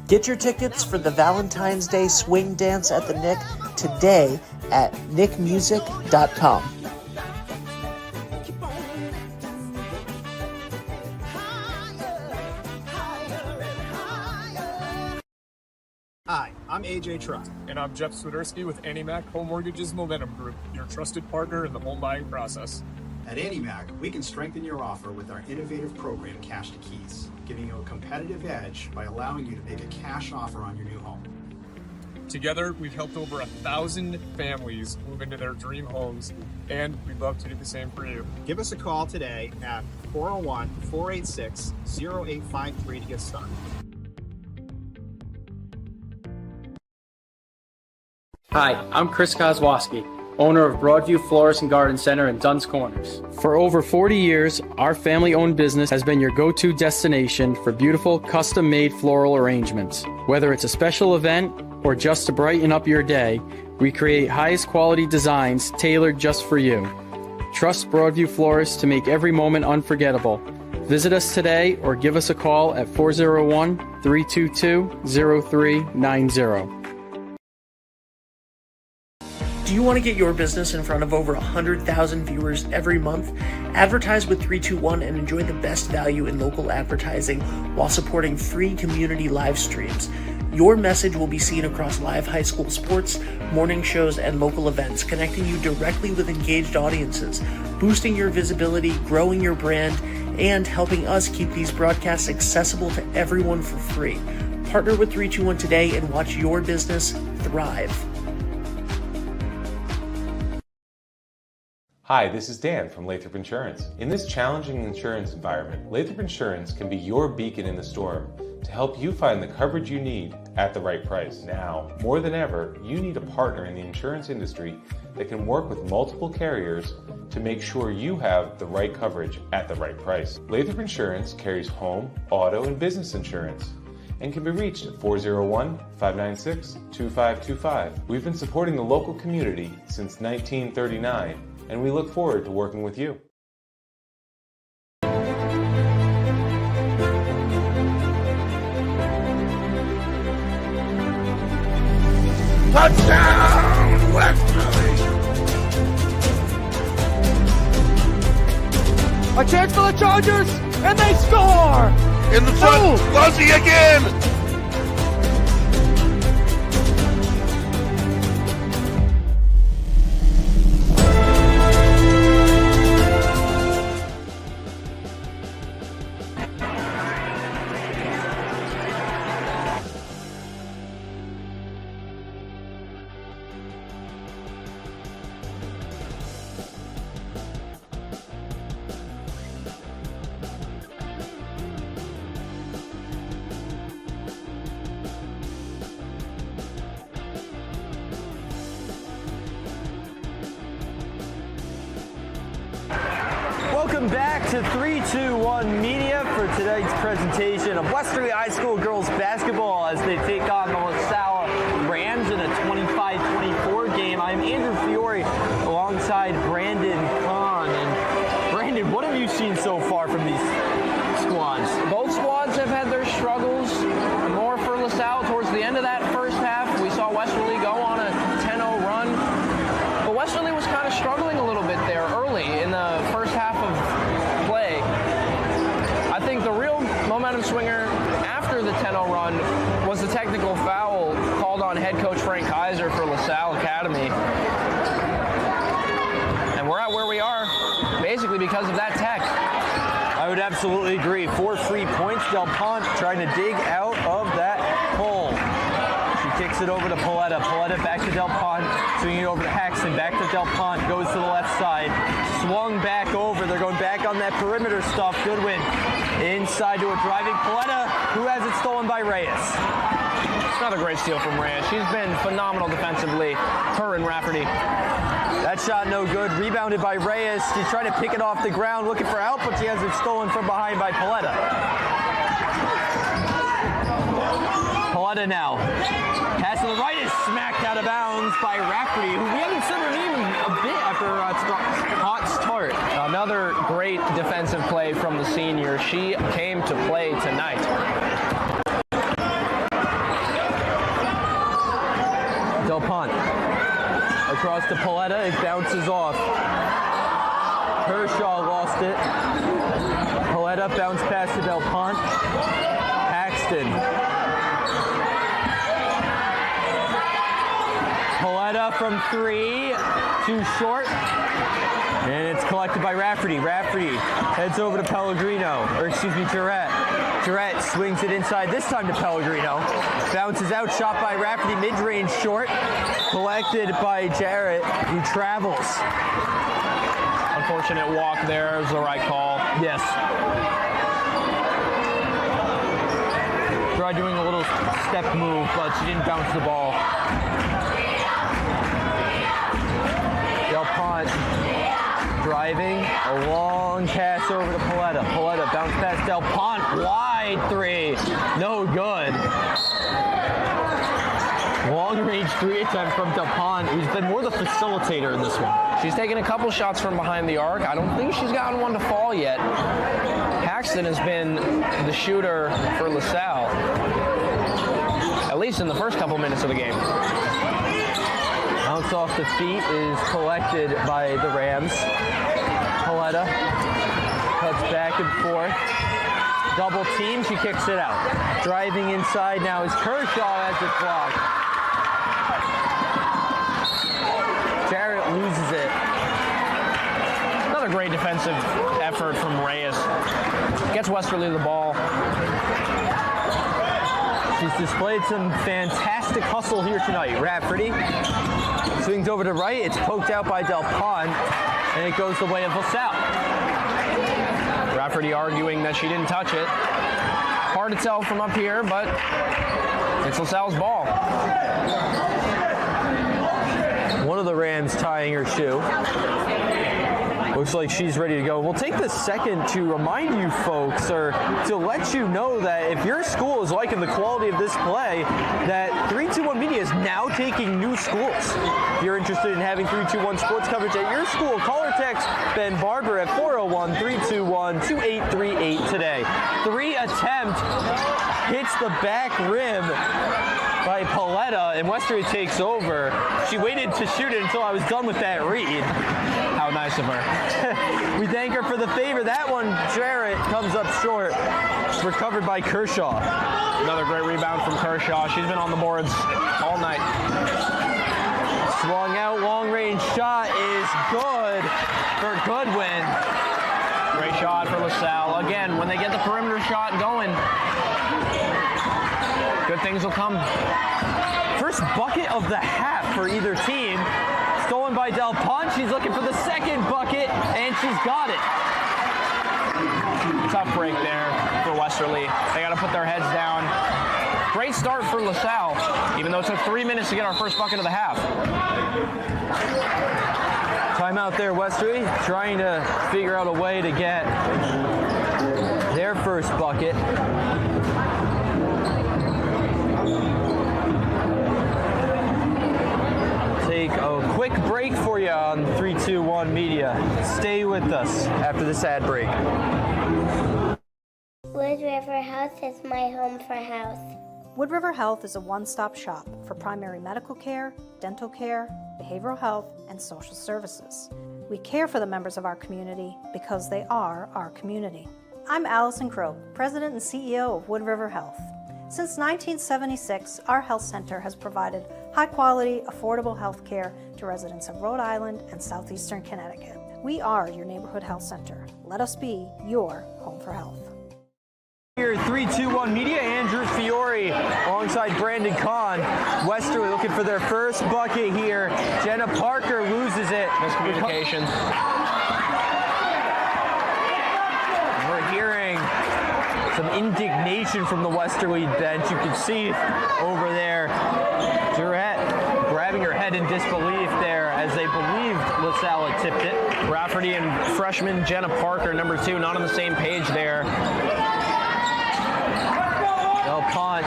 Get your tickets for the Valentine's Day swing dance at the Nick today at nickmusic.com. Hi, I'm AJ Trust. And I'm Jeff Swiderski with AnnieMac Home Mortgage's Momentum Group, your trusted partner in the home buying process. At AnnieMac, we can strengthen your offer with our innovative program, Cash to Keys, giving you a competitive edge by allowing you to make a cash offer on your new home. Together, we've helped over 1,000 families move into their dream homes, and we'd love to do the same for you. Give us a call today at 401-486-0853 to get started. Hi, I'm Chris Kozłowski, owner of Broadview Florist and Garden Center in Duns Corners. For over 40 years, our family-owned business has been your go-to destination for beautiful, custom-made floral arrangements. Whether it's a special event or just to brighten up your day, we create highest quality designs tailored just for you. Trust Broadview Florists to make every moment unforgettable. Visit us today or give us a call at 401-322-0390. Do you want to get your business in front of over 100,000 viewers every month? Advertise with 321 and enjoy the best value in local advertising while supporting free community live streams. Your message will be seen across live high school sports, morning shows, and local events, connecting you directly with engaged audiences, boosting your visibility, growing your brand, and helping us keep these broadcasts accessible to everyone for free. Partner with 321 today and watch your business thrive. Hi, this is Dan from Lathrop Insurance. In this challenging insurance environment, Lathrop Insurance can be your beacon in the storm to help you find the coverage you need at the right price. Now, more than ever, you need a partner in the insurance industry that can work with multiple carriers to make sure you have the right coverage at the right price. Lathrop Insurance carries home, auto, and business insurance and can be reached at 401-596-2525. We've been supporting the local community since 1939, and we look forward to working with you. Touchdown, Westerly! A chance for the Chargers, and they score! In the front, Lozzie again! Welcome back to 3-2-1 Media for tonight's presentation of Westerly High School girls basketball as they take on the Salle Rams in a 25-24 game. I'm Andrew Fiore alongside Brandon Kahn. And Brandon, what have you seen so far from these squads? Both squads have had their struggles. More for LaSalle towards the end of that first half. We saw Westerly go on a 10-0 run. But Westerly was kind of struggling a little bit there early in the first half of play. I think the real momentum swinger after the 10-0 run was the technical foul called on head coach Frank Kaiser for LaSalle Academy. And we're at where we are basically because of that tech. I would absolutely agree. 4 free points. Del Pont trying to dig out of that hole. She kicks it over to Paletta. Paletta back to Del Pont. Swinging over to Haxton. Back to Del Pont. Goes to the left side. Swung back over. They're going back on that perimeter stuff. Goodwin inside to a driving Paletta, who has it stolen by Reyes. It's another great steal from Reyes. She's been phenomenal defensively. Her and Rafferty. That shot no good. Rebounded by Reyes. She's trying to pick it off the ground, looking for help, but she has it stolen from behind by Paletta. Paletta now. Pass to the right is smacked out of bounds by Rafferty, who we haven't seen her name a bit after a hot start. Another great defensive play from the senior. She came to play tonight. Del Pont. Across to Paletta, it bounces off. Kershaw lost it. Paletta bounce pass to Del Pont. Paxton. Paletta from 3, too short. And it's collected by Rafferty. Rafferty heads over to Pellegrino, or excuse me, Jarrett. Jarrett swings it inside, this time to Pellegrino. Bounces out, shot by Rafferty, mid-range short. Collected by Jarrett, who travels. Unfortunate walk there is the right call. Yes. Tried doing a little step move, but she didn't bounce the ball. Del Pont driving, a long pass over to Paletta. Paletta bounce pass Del Pont, wide 3, no good. Long-range 3 attempt from Del Pont, who's been more the facilitator in this one. She's taken a couple shots from behind the arc. I don't think she's gotten one to fall yet. Paxton has been the shooter for LaSalle, at least in the first couple minutes of the game. Bounce off the feet is collected by the Rams. Paletta cuts back and forth. Double team, she kicks it out. Driving inside now is Kershaw as it blocked. Jarrett loses it. Another great defensive effort from Reyes. Gets Westerly the ball. She's displayed some fantastic hustle here tonight. Rafferty swings over to right. It's poked out by Del Pont, and it goes the way of LaSalle. Rafferty arguing that she didn't touch it. Hard to tell from up here, but it's LaSalle's ball. One of the Rams tying her shoe. Looks like she's ready to go. We'll take this second to remind you folks, or to let you know that if your school is liking the quality of this play, that 3-2-1 Media is now taking new schools. If you're interested in having 3-2-1 sports coverage at your school, call or text Ben Barber at 401-321-2838 today. 3 attempt, hits the back rim. by Paletta, and Westerly takes over. She waited to shoot it until I was done with that read. How nice of her. We thank her for the favor. That one, Jarrett, comes up short. Recovered by Kershaw. Another great rebound from Kershaw. She's been on the boards all night. Swung out, long-range shot is good for Goodwin. Great shot for LaSalle. Again, when they get the perimeter shot going, good things will come. First bucket of the half for either team. Stolen by Del Pont. She's looking for the second bucket, and she's got it. Tough break there for Westerly. They got to put their heads down. Great start for LaSalle, even though it took 3 minutes to get our first bucket of the half. Timeout there, Westerly, trying to figure out a way to get their first bucket. Take a quick break for you on 321 Media. Stay with us after this ad break. Wood River Health is my home for health. Wood River Health is a one-stop shop for primary medical care, dental care, behavioral health, and social services. We care for the members of our community because they are our community. I'm Allison Croak, President and CEO of Wood River Health. Since 1976, our health center has provided high-quality, affordable health care to residents of Rhode Island and southeastern Connecticut. We are your neighborhood health center. Let us be your home for health. Here, 321 Media, Andrew Fiore alongside Brandon Kahn. Westerly looking for their first bucket here. Jenna Parker loses it. Miscommunication. We're hearing some indignation from the Westerly bench. You can see over there, Jarrett grabbing her head in disbelief there as they believed LaSalle had tipped it. Rafferty and freshman Jenna Parker, number 2, not on the same page there. Del Pont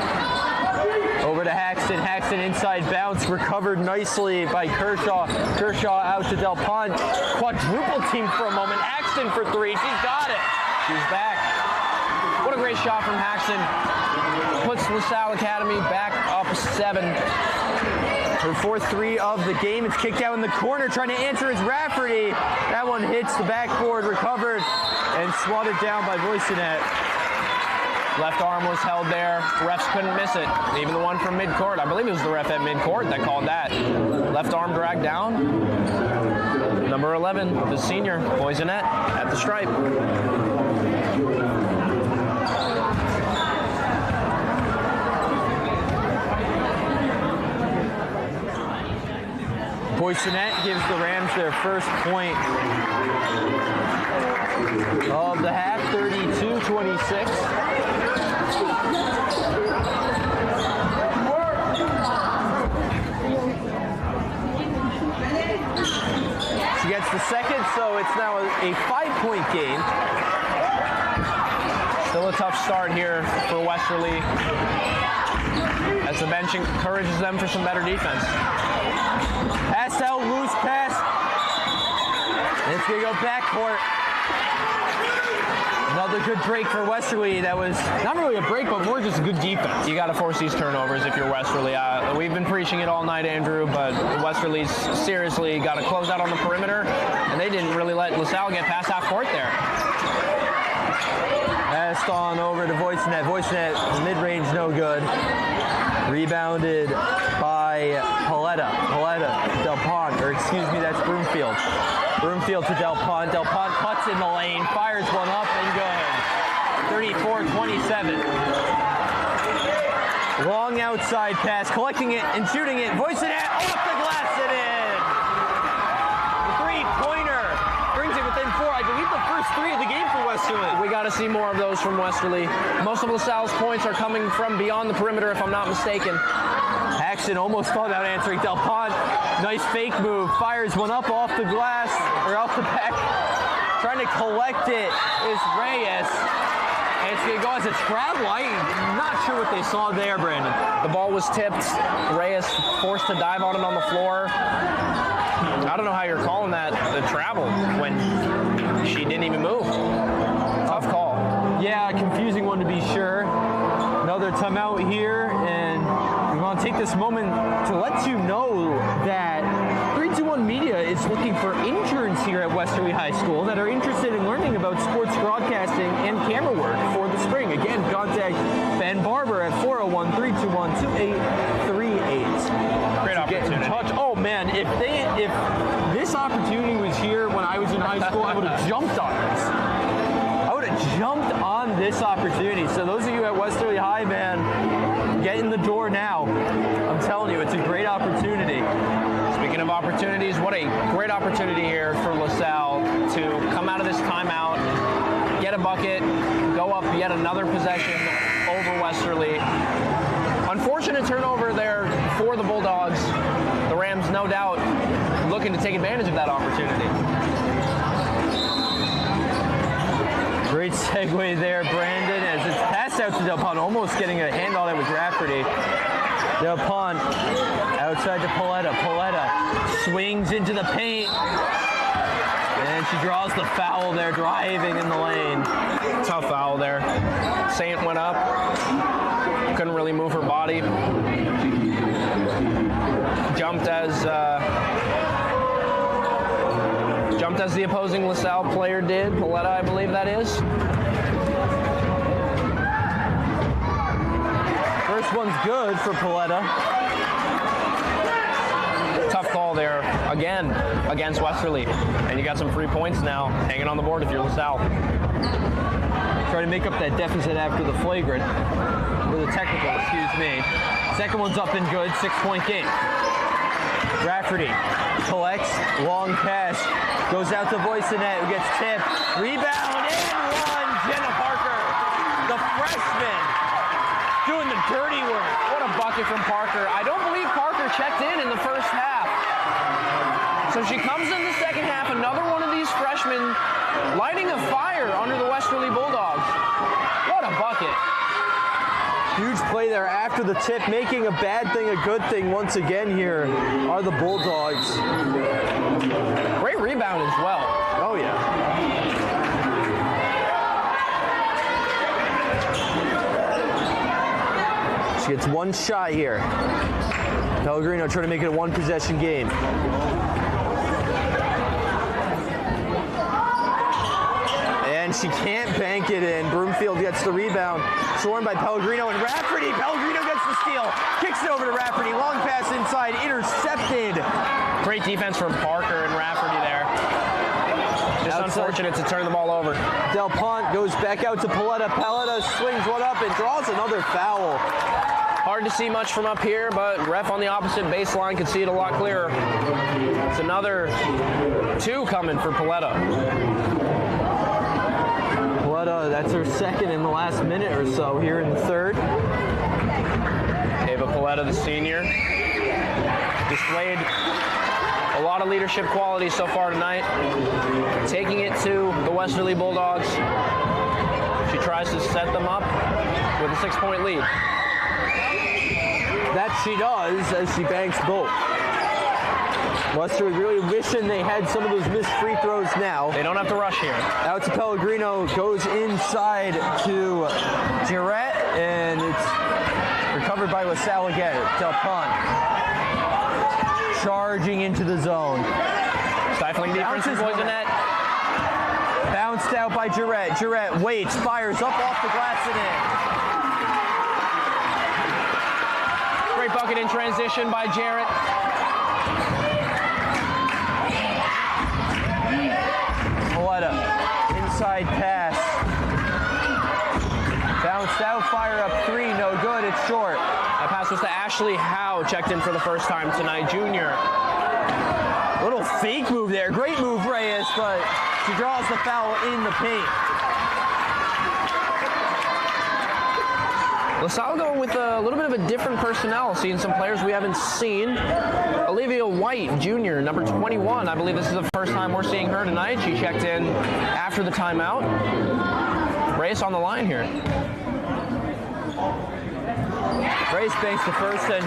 over to Haxton. Haxton inside bounce, recovered nicely by Kershaw. Kershaw out to Del Pont. Quadruple team for a moment. Haxton for 3. She's got it. She's back. What a great shot from Haxton. Puts LaSalle Academy back up 7. Her 4th 3 of the game. It's kicked out in the corner. Trying to answer is Rafferty. That one hits the backboard, recovered, and swatted down by Voisinette. Left arm was held there. Refs couldn't miss it. Even the one from midcourt. I believe it was the ref at midcourt that called that. Left arm dragged down. Number 11, the senior, Voisinette, at the stripe. Voisinette gives the Rams their first point of the half, 32-26. She gets the second, so it's now a 5-point game. Still a tough start here for Westerly as the bench encourages them for some better defense. Pass out, loose pass. It's going to go backcourt. Another good break for Westerly. That was not really a break, but more just good defense. You got to force these turnovers if you're Westerly. We've been preaching it all night, Andrew, but Westerly's seriously got to close out on the perimeter, and they didn't really let LaSalle get past half court there. Passed on over to Voisinette. Voisinette, mid-range, no good. Rebounded by Paletta. Paletta, Del Pont, or excuse me, that's Broomfield. Broomfield to Del Pont. Del Pont cuts in the lane, fires one up and good. 34-27. Long outside pass, collecting it and shooting it. Voisinette off the glass and in. The three-pointer brings it within 4. I believe the first 3 of the game for Westerly. We got to see more of those from Westerly. Most of LaSalle's points are coming from beyond the perimeter, if I'm not mistaken. Haxton almost thought about answering. Del Pont, nice fake move, fires one up off the glass, or off the back. Trying to collect it is Reyes. And it's going to go as a travel. I'm not sure what they saw there, Brandon. The ball was tipped. Reyes forced to dive on it on the floor. I don't know how you're calling that the travel when she didn't even move. Tough call. Yeah, confusing one to be sure. Another timeout here, and we've want to take this moment to let you know that 321 Media is looking for interns here at Westerly High School that are interested in learning about sports broadcasting and camera work for the spring. Again, contact Ben Barber at 401-321-2838. Great opportunity. Get in touch. Oh man, if this opportunity was here when I was in high school, I would have jumped on this. I would have jumped on this opportunity. So those of you at Westerly High, man, get in the door now. I'm telling you, it's a great opportunity. Speaking of opportunities, what a great opportunity here for LaSalle to come out of this timeout, get a bucket, go up yet another possession over Westerly. Unfortunate turnover there for the Bulldogs. The Rams, no doubt, looking to take advantage of that opportunity. Great segue there, Brandon, as it's passed out to Del Pont, almost getting a handoff there with Rafferty. Del Pont outside to Paletta. Paletta swings into the paint. And she draws the foul there, driving in the lane. Tough foul there. Saint went up. Couldn't really move her body. Jumped as the opposing LaSalle player did. Paletta, I believe that is. First one's good for Paletta. Tough call there again against Westerly. And you got some free points now hanging on the board if you're LaSalle. Try to make up that deficit after the flagrant, or the technical, excuse me. Second one's up and good, 6-point game. Rafferty collects, long pass, goes out to Voisinette, who gets tipped. Rebound and one, Jenna Parker, the freshman, doing the dirty work. What a bucket from Parker. I don't believe Parker checked in the first half. So she comes in the second half, another one of these freshmen lighting a fire under the Westerly Bulldogs. What a bucket. Huge play there after the tip, making a bad thing a good thing once again here are the Bulldogs. Great rebound as well. Oh, yeah. She gets one shot here. Pellegrino trying to make it a one-possession game. And she can't bank it in. Broomfield gets the rebound. Swarmed by Pellegrino and Rafferty. Pellegrino gets the steal. Kicks it over to Rafferty. Long pass inside. Intercepted. Great defense from Parker and Rafferty there. Just unfortunate to turn the ball over. Del Pont goes back out to Paletta. Paletta swings one up and draws another foul. Hard to see much from up here, but ref on the opposite baseline could see it a lot clearer. It's another two coming for Paletta. Paletta, that's her second in the last minute or so here in the third. Ava Paletta, the senior, displayed a lot of leadership qualities so far tonight. Taking it to the Westerly Bulldogs. She tries to set them up with a 6-point lead. That she does as she banks both. Westerly really wishing they had some of those missed free throws now. They don't have to rush here. Out to Pellegrino, goes inside to Girette, and it's recovered by LaSalle again. Del Pont charging into the zone. Stifling defense from Voisinette. Bounced out by Girette. Girette waits, fires up off the glass and in. Great bucket in transition by Jarrett. Paletta, inside pass. Bounced out, fire up three, no good, it's short. That pass was to Ashley Howe, checked in for the first time tonight, junior. Little fake move there, great move Reyes, but she draws the foul in the paint. LaSalle going with a little bit of a different personnel, seeing some players we haven't seen. Olivia White, junior, number 21. I believe this is the first time we're seeing her tonight. She checked in after the timeout. Race on the line here. Race banks the first, and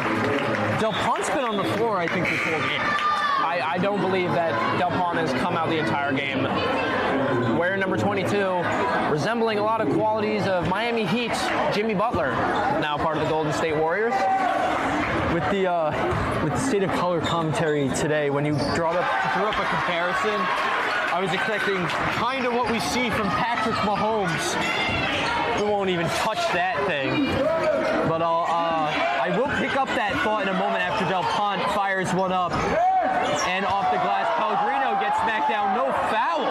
Del Pont's been on the floor, I think, this whole game. I don't believe that Del Pont has come out the entire game. Wearing number 22, resembling a lot of qualities of Miami Heat's Jimmy Butler, now part of the Golden State Warriors. with the state of color commentary today, when you drew up a comparison, I was expecting kind of what we see from Patrick Mahomes. We won't even touch that thing, but I will pick up that thought in a moment after Del Pont fires one up, and off the glass, Pellegrino gets smacked down, no foul.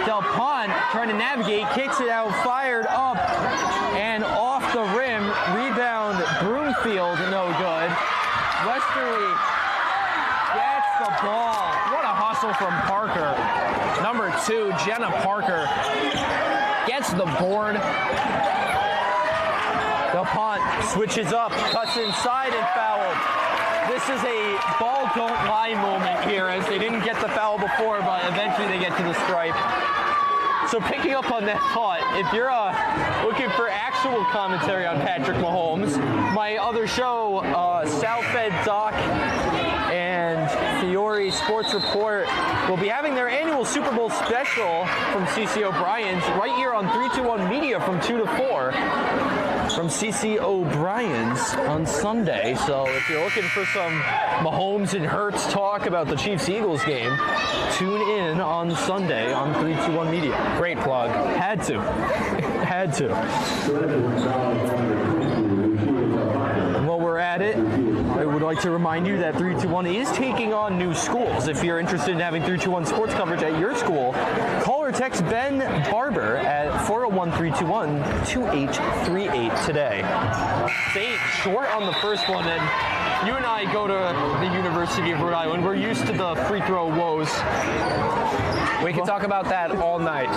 Del Pont trying to navigate, kicks it out, fired up, and off the rim, rebound Broomfield, no good. Westerly gets the ball. What a hustle from Parker. Number 2, Jenna Parker gets the board. Del Pont switches up, cuts inside and fouled. This is a ball don't lie moment here, as they didn't get the foul before, but eventually they get to the stripe. So picking up on that thought, if you're looking for actual commentary on Patrick Mahomes, my other show, Salle Doc and Fiore Sports Report, will be having their annual Super Bowl special from CC O'Brien's right here on 321 Media from 2 to 4 from CC O'Brien's on Sunday. So if you're looking for some Mahomes and Hurts talk about the Chiefs-Eagles game, tune in on Sunday on 321 Media. Great plug. Had to. Had to. While we're at it, I would like to remind you that 321 is taking on new schools. If you're interested in having 321 sports coverage at your school, call or text Ben Barber at 401-321-2838 today. Saint short on the first one, and you and I go to the University of Rhode Island. We're used to the free throw woes. We can talk about that all night.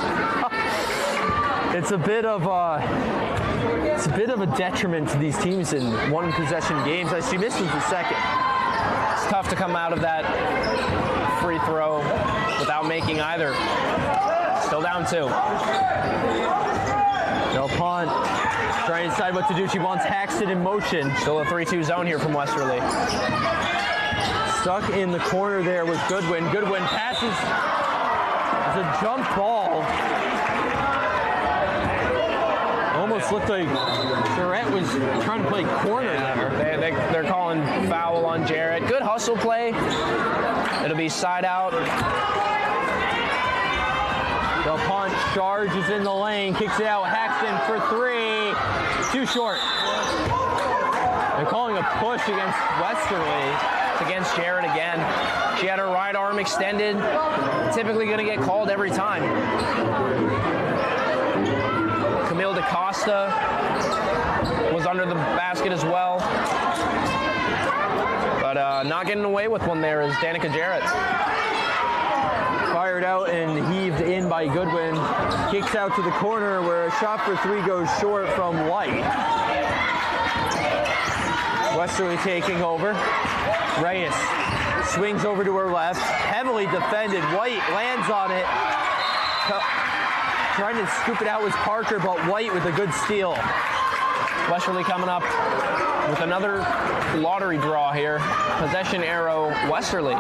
It's a bit of a detriment to these teams in one possession games. As she misses the second. It's tough to come out of that free throw without making either. Still down 2. Del Pont trying to decide what to do. She wants Haxton in motion. Still a 3-2 zone here from Westerly. Stuck in the corner there with Goodwin. Goodwin passes. It's a jump ball. Almost looked like Jarrett was trying to play corner there. They're calling foul on Jarrett. Good hustle play. It'll be side out. Del Pont charges in the lane, kicks it out. Haxton for 3. Too short. They're calling a push against Westerly. It's against Jarrett again. She had her right arm extended. Typically going to get called every time. Camille DaCosta was under the basket as well. But not getting away with one there is Danica Jarrett. Fired out and heaved in by Goodwin. Kicks out to the corner where a shot for 3 goes short from White. Westerly taking over. Reyes swings over to her left. Heavily defended. White lands on it. Trying to scoop it out was Parker, but White with a good steal. Westerly coming up with another lottery draw here. Possession arrow, Westerly.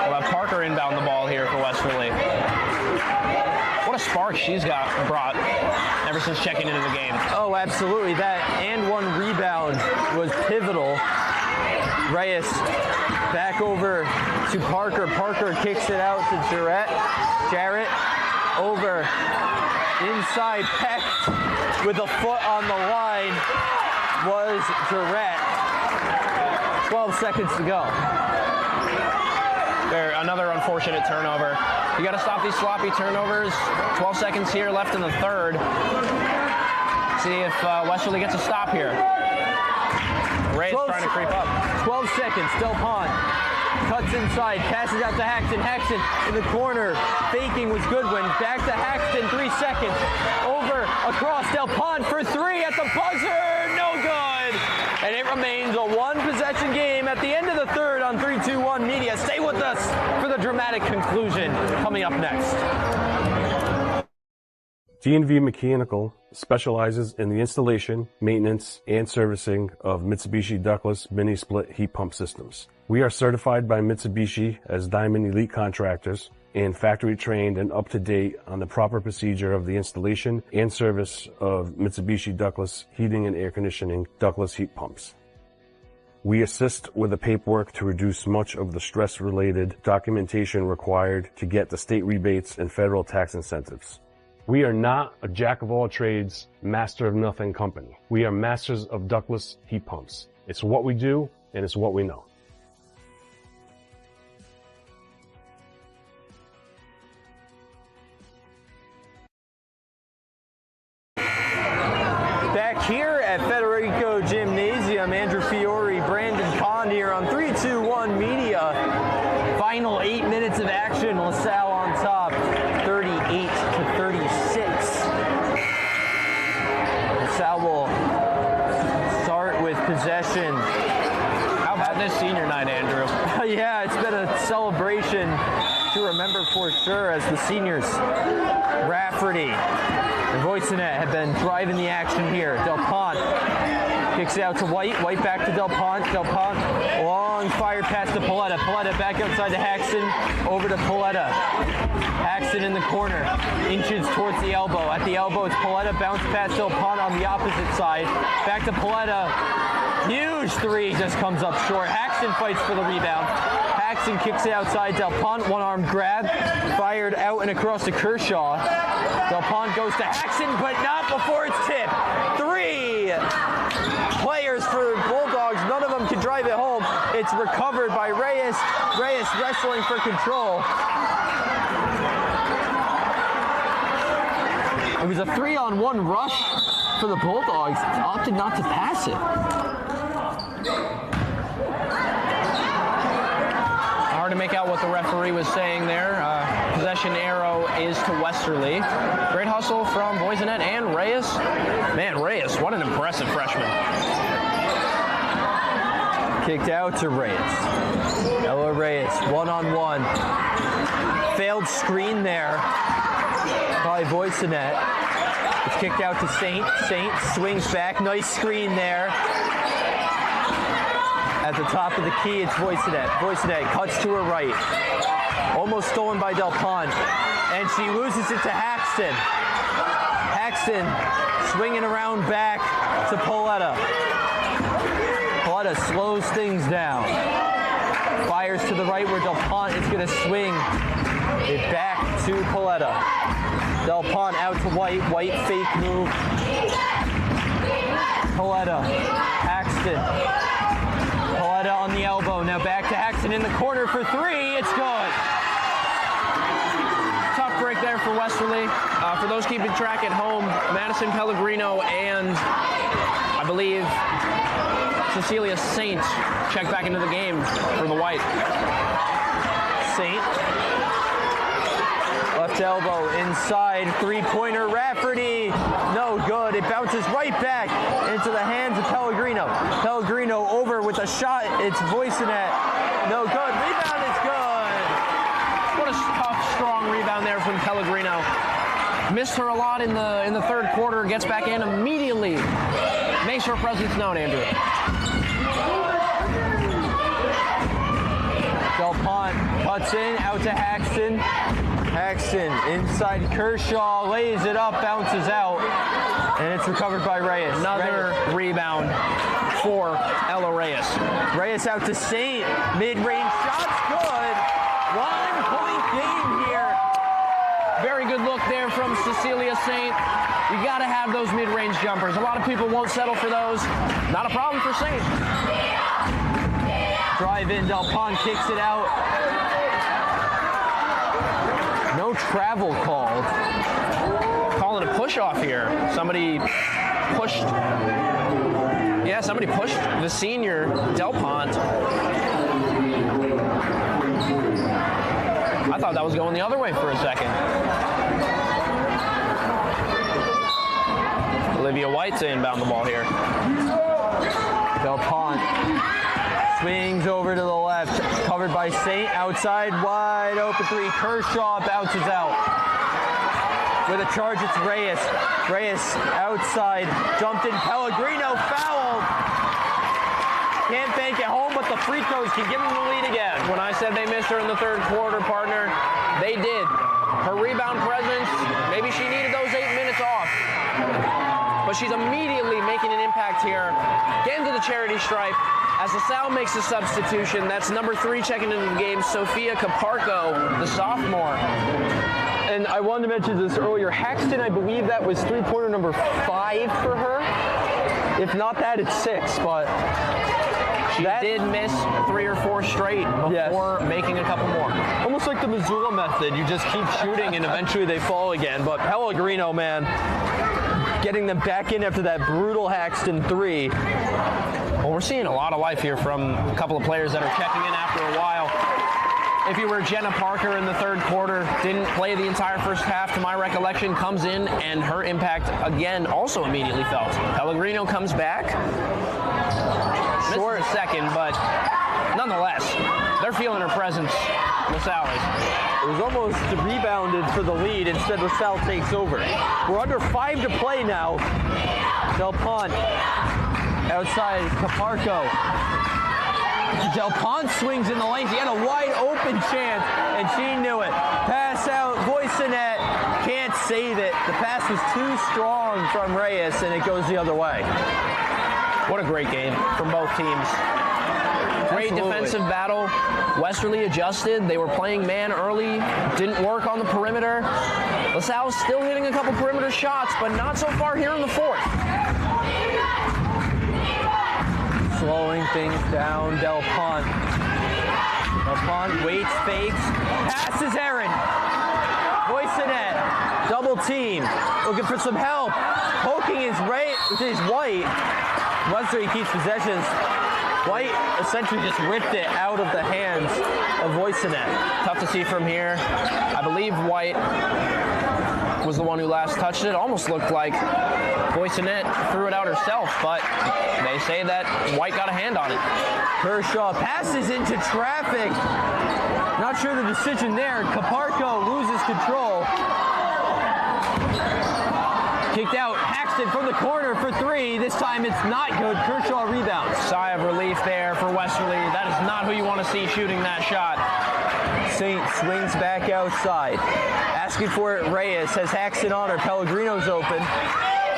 We'll have Parker inbound the ball here for Westerly. What a spark she's brought ever since checking into the game. Oh, absolutely. That and one rebound was pivotal. Reyes back over to Parker. Parker kicks it out to Jarrett. Jarrett over inside. Peck with a foot on the line was Jarrett. 12 seconds to go. There, another unfortunate turnover. You got to stop these sloppy turnovers. 12 seconds here left in the third. See if Westerly gets a stop here. Reyes trying to creep up. 12 seconds. Del Pont cuts inside, passes out to Haxton. Haxton in the corner, faking was Goodwin. Back to Haxton, 3 seconds. Over, across, Del Pont for 3 at the buzzer. No good. And it remains a one-possession game at the end of the third on 321 Media. Stay with us for the dramatic conclusion coming up next. D&V Mechanical specializes in the installation, maintenance, and servicing of Mitsubishi ductless mini-split heat pump systems. We are certified by Mitsubishi as Diamond Elite Contractors and factory trained and up to date on the proper procedure of the installation and service of Mitsubishi ductless heating and air conditioning ductless heat pumps. We assist with the paperwork to reduce much of the stress-related documentation required to get the state rebates and federal tax incentives. We are not a jack-of-all-trades, master-of-nothing company. We are masters of ductless heat pumps. It's what we do, and it's what we know. Back here at Federico Gymnasium, Andrew Fiore, Brandon Pond here on 3-2-1 Media. Final 8 minutes of action, LaSalle on top, 38-36. LaSalle will start with possession. How about this senior night, Andrew? Yeah, it's been a celebration to remember for sure as the seniors, Rafferty and Voisinette have been driving the action here. Del Pont kicks it out to White. White back to Del Pont. Del Pont, long fire pass to Paletta. Paletta back outside to Haxton. Over to Paletta. Haxton in the corner. Inches towards the elbow. At the elbow, it's Paletta. Bounce pass Del Pont on the opposite side. Back to Paletta. Huge three just comes up short. Haxton fights for the rebound. Haxton kicks it outside. Del Pont, one-arm grab. Fired out and across to Kershaw. Del Pont goes to Haxton, but not before it's tipped. 3 players for Bulldogs. None of them can drive it home. It's recovered by Reyes. Reyes wrestling for control. It was a 3-on-1 rush for the Bulldogs. Opted not to pass it. Hard to make out what the referee was saying there. Possession arrow is to Westerly. Great hustle from Voisinette and Reyes. Man, Reyes, what an impressive freshman. Kicked out to Reyes. Ella Reyes, one-on-one. Failed screen there by Voisinette. It's kicked out to Saint. Saint swings back. Nice screen there. At the top of the key, it's Voisinette. Voisinette cuts to her right. Almost stolen by Del Pont. And she loses it to Haxton. Haxton swinging around back to Paletta. Paletta slows things down. Fires to the right where Del Pont is going to swing it back to Paletta. Del Pont out to White. White fake move. Paletta. Haxton. Paletta on the elbow. Now back to Haxton in the corner for 3. It's good. Tough break there for Westerly. For those keeping track at home, Madison Pellegrino and I believe Cecilia Saint checked back into the game for the White. Saint. Left elbow inside. Three-pointer Rafferty. No good. It bounces right back into the hands of Pellegrino. Pellegrino over with a shot. It's Voisinette. No good. Rebound is good. What a tough, strong rebound there from Pellegrino. Missed her a lot in the third quarter. Gets back in immediately. Makes her presence known, Andrew. Del Pont cuts in, out to Haxton. Haxton inside Kershaw, lays it up, bounces out, and it's recovered by Reyes. Another rebound for Ella Reyes. Reyes out to Saint, mid-range shots, good. 1-point game here. Very good look there from Cecilia Saint. You got to have those mid-range jumpers. A lot of people won't settle for those. Not a problem for Saint. Drive in, Del Pont kicks it out. No travel called. Calling a push off here. Somebody pushed the senior Del Pont. I thought that was going the other way for a second. Olivia White's inbound the ball here. Del Pont swings over to the left, covered by Saint, outside, wide open 3. Kershaw bounces out. With a charge, it's Reyes. Reyes outside, jumped in, Pellegrino fouled. Can't bank at home, but the free throws can give them the lead again. When I said they missed her in the third quarter, partner, they did. Her rebound presence, maybe she needed those 8 minutes off. But she's immediately making an impact here. Getting to the charity stripe. As LaSalle makes a substitution, that's number 3 checking into the game, Sophia Caparco, the sophomore. And I wanted to mention this earlier. Haxton, I believe that was three-pointer number 5 for her. If not that, it's 6, but she did miss 3 or 4 straight before making a couple more. Almost like the Missoula method. You just keep shooting and eventually they fall again. But Pellegrino, man, getting them back in after that brutal Haxton 3. Well, we're seeing a lot of life here from a couple of players that are checking in after a while. If you were Jenna Parker in the third quarter, didn't play the entire first half, to my recollection, comes in, and her impact, again, also immediately felt. Pellegrino comes back. Short second, but nonetheless, they're feeling her presence, LaSalle is. It was almost rebounded for the lead. Instead, LaSalle takes over. We're under 5 to play now. Del Pont outside Caparco. Del Pont swings in the lane. She had a wide open chance, and she knew it. Pass out, Voisinette can't save it. The pass was too strong from Reyes, and it goes the other way. What a great game from both teams. Great defensive battle. Westerly adjusted. They were playing man early. Didn't work on the perimeter. LaSalle's still hitting a couple perimeter shots, but not so far here in the fourth. Slowing things down, Del Pont. Del Pont waits, fakes, passes Aaron. Voisinette, double team, looking for some help. Poking his right with his White. Westerly keeps possessions. White essentially just ripped it out of the hands of Voisinette. Tough to see from here. I believe White was the one who last touched it. Almost looked like Voisinette threw it out herself, but they say that White got a hand on it. Kershaw passes into traffic. Not sure the decision there. Caparco loses control. Kicked out. Haxton from the corner for 3. This time it's not good. Kershaw rebounds. Sigh of relief there for Westerly. That is not who you want to see shooting that shot. Saint swings back outside. Asking for it, Reyes has Haxton on her. Pellegrino's open.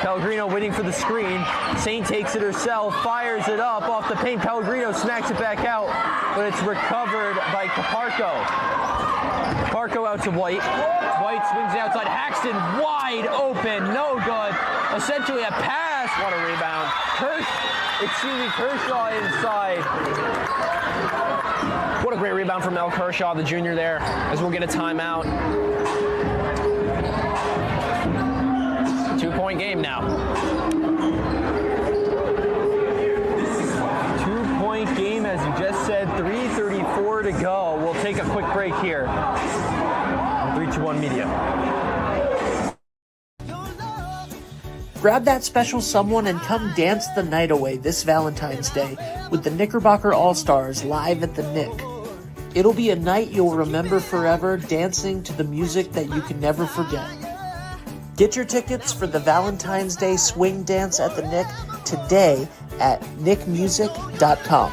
Pellegrino waiting for the screen. Saint takes it herself, fires it up off the paint. Pellegrino smacks it back out, but it's recovered by Caparco. Caparco out to White. White swings outside. Haxton wide open, no good. Essentially a pass. What a rebound. Kershaw inside. What a great rebound from Mel Kershaw, the junior there, as we'll get a timeout. 2-point game now. 2-point game, as you just said, 3:34 to go. We'll take a quick break here. 321 Media. Grab that special someone and come dance the night away this Valentine's Day with the Knickerbocker All-Stars live at the Knick. It'll be a night you'll remember forever, dancing to the music that you can never forget. Get your tickets for the Valentine's Day swing dance at the Knick today at knickmusic.com.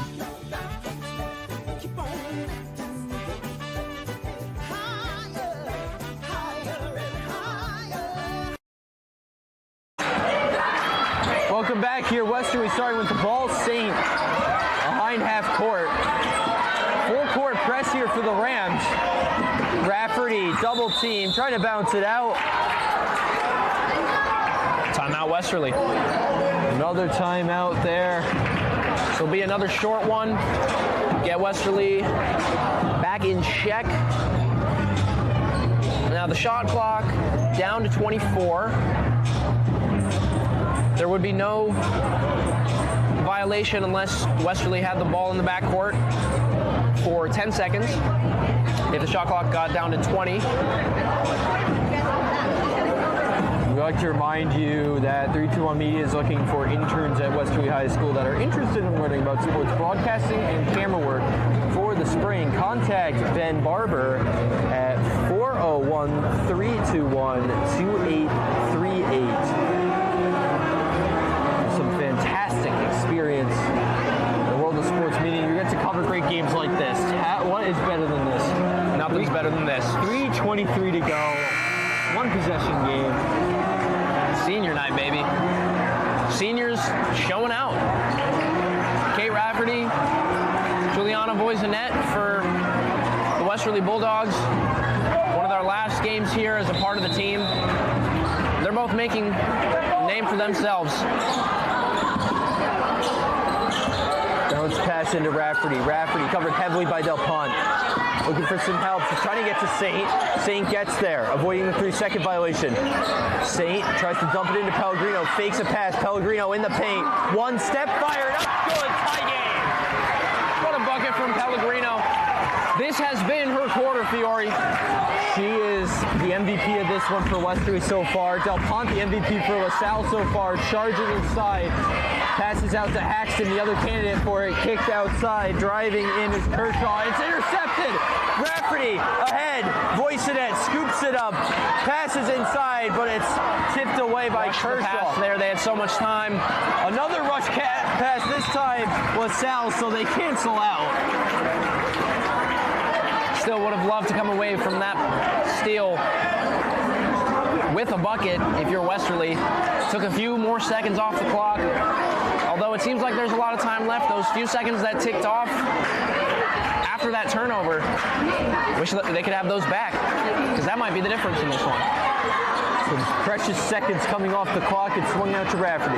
Welcome back here. Westerly starting with the ball. Saint behind half court. Full court press here for the Rams. Rafferty double team, trying to bounce it out. Timeout Westerly. Another timeout there. So it'll be another short one. Get Westerly back in check. Now the shot clock down to 24. There would be no violation unless Westerly had the ball in the backcourt for 10 seconds. If the shot clock got down to 20. We'd like to remind you that 321 Media is looking for interns at Westerly High School that are interested in learning about sports broadcasting and camera work for the spring. Contact Ben Barber at 401-321-2838. Some fantastic experience in the world of sports games like this. What is better than this? Nothing's better than this. 3:23 to go. One possession game. Senior night, baby. Seniors showing out. Kate Rafferty, Juliana Voisinette for the Westerly Bulldogs. One of their last games here as a part of the team. They're both making a name for themselves. Bounce pass into Rafferty. Rafferty covered heavily by Del Pont. Looking for some help. She's trying to get to Saint. Saint gets there, avoiding the 3-second violation. Saint tries to dump it into Pellegrino. Fakes a pass. Pellegrino in the paint. One step, fired up. Good. Tie game. What a bucket from Pellegrino. This has been her quarter, Fiore. She is the MVP of this one for Westerly so far. Del Pont, the MVP for LaSalle so far. Charging inside. Passes out to Haxton, the other candidate for it. Kicked outside. Driving in is Kershaw. It's intercepted. Rafferty ahead. Voisinette scoops it up. Passes inside, but it's tipped away by Kershaw. Pass there. They had so much time. Another rush pass. This time was Salle, so they cancel out. Still would have loved to come away from that steal with a bucket if you're Westerly. Took a few more seconds off the clock. Although it seems like there's a lot of time left, those few seconds that ticked off after that turnover, wish they could have those back, because that might be the difference in this one. Some precious seconds coming off the clock. It's swung out to Rafferty.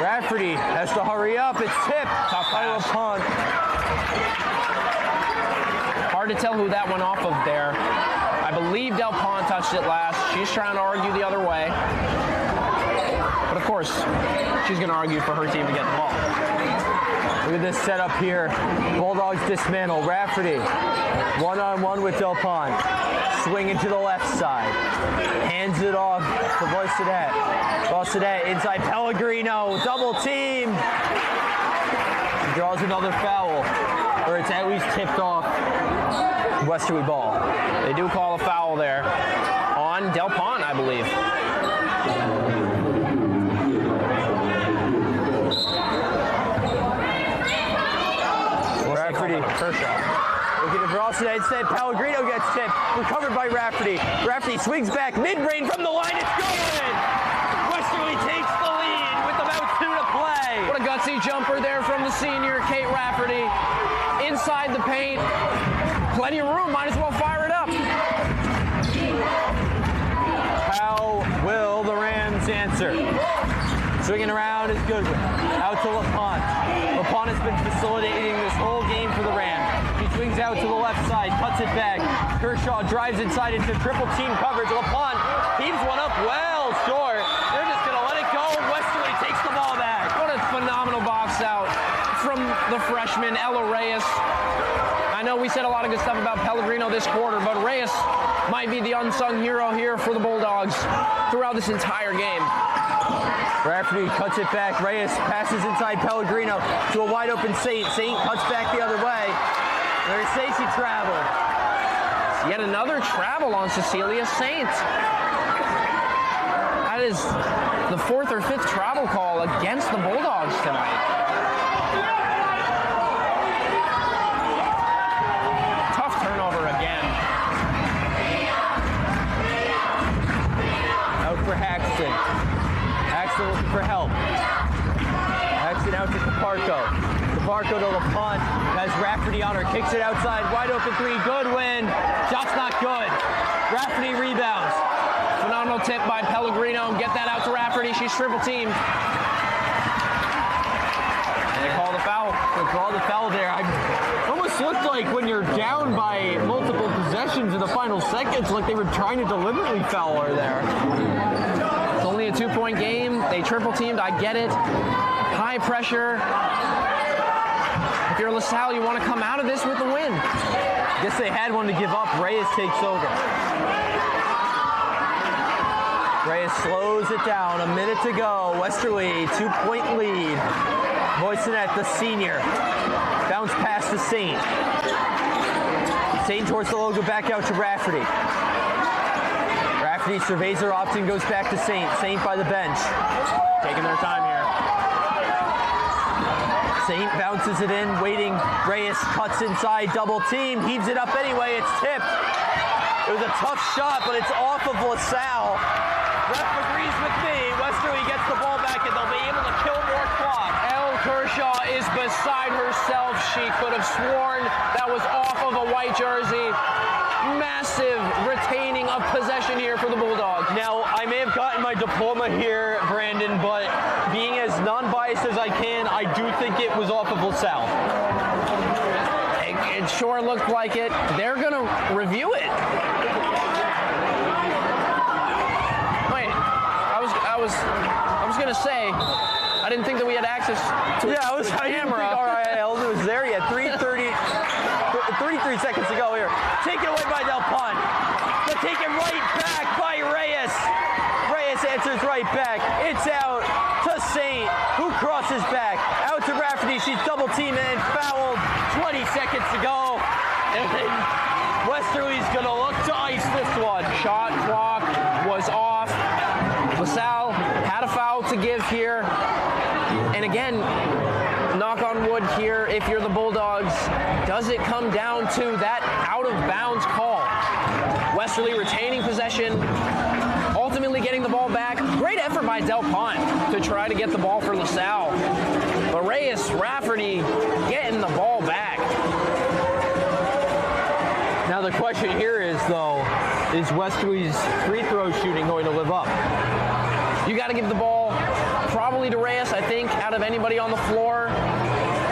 Rafferty has to hurry up. It's tipped. Tough pass. Punt. Hard to tell who that went off of there. I believe Del Pont touched it last. She's trying to argue the other way. But of course, she's going to argue for her team to get the ball. Look at this setup here. Bulldogs dismantle. Rafferty, one-on-one with Del Pont. Swinging to the left side. Hands it off to Voisinette. Voisinette inside Pellegrino. Double team. She draws another foul. Or it's at least tipped off. Westerly ball. They do call a foul there on Del Pont, I believe. Rafferty. Kershaw. Looking at Varsity instead. Pellegrino gets tipped. Recovered by Rafferty. Rafferty swings back. Mid-range from the line. It's going! Westerly takes the lead with about 2 to play. What a gutsy jumper there from the senior, Kate Rafferty. Inside the paint. Plenty of room. Might as well fire it up. How will the Rams answer? Swinging around is Goodwin. Out to LaPont. LaPont has been facilitating this whole game for the Rams. He swings out to the left side, cuts it back. Kershaw drives inside into triple team coverage. LaPont heaves one up well short. They're just going to let it go. Westerly takes the ball back. What a phenomenal box out from the freshman, Ella Reyes. I know we said a lot of good stuff about Pellegrino this quarter, but Reyes might be the unsung hero here for the Bulldogs throughout this entire game. Rafferty cuts it back. Reyes passes inside Pellegrino to a wide open Saint. Saint cuts back the other way. There's Stacey travel. Yet another travel on Cecilia Saint. That is the 4th or 5th travel call against the Bulldogs tonight. Tough turnover again. Out for Haxton. Haxton looking for help. Haxton out to Caparco. Caparco to LaPont. Has Rafferty on her. Kicks it outside. Wide open 3. Goodwin. Shot's not good. Rafferty rebounds. Phenomenal tip by Pellegrino. Get that out to Rafferty. She's triple teamed. And they call the foul. They call the foul there. It almost looked like when you're down by multiple possessions in the final seconds, like they were trying to deliberately foul her there. It's only a 2-point game. They triple teamed. I get it. High pressure. If you're LaSalle, you want to come out of this with a win. Guess they had one to give up. Reyes takes over. Reyes slows it down. A minute to go. Westerly, 2-point lead. Voisinette, the senior. Bounce pass to Saint. Saint towards the logo, back out to Rafferty. Rafferty surveys her option, goes back to Saint. Saint by the bench. Taking their time here. Saint bounces it in, waiting. Reyes cuts inside, double team, heaves it up anyway. It's tipped. It was a tough shot, but it's off of LaSalle. Ref agrees with me. Westerly gets the ball back, and they'll be able to kill more clock. Elle Kershaw is beside herself. She could have sworn that was off of a white jersey. Massive retaining of possession here for the Bulldogs. Now, I may have gotten my diploma here, Brandon, but being as non-biased as I can, I do think it was off of LaSalle. It sure looked like it. They're going to review it. Wait, I was going to say, I didn't think that we had access to I didn't think RIL was there yet. 33 seconds to go here. Taken away by Del Pont. But taken right back by Reyes. Reyes answers right back. It's out to Saint, who crosses back. Out to Rafferty. She's double teamed and fouled. 20 seconds to go. And then Westerly's going to look to ice this one. Shot clock was off. LaSalle had a foul to give here. And again, knock on wood here, if you're the Bulldogs, does it come down to that out-of-bounds call? Westerly retaining possession, ultimately getting the ball back. Great effort by Del Pont to try to get the ball for LaSalle. But Reyes Rafferty getting the ball back. Now the question here is, though, is Westerly's free throw shooting going to live up? You got to give the ball probably to Reyes, I think, out of anybody on the floor,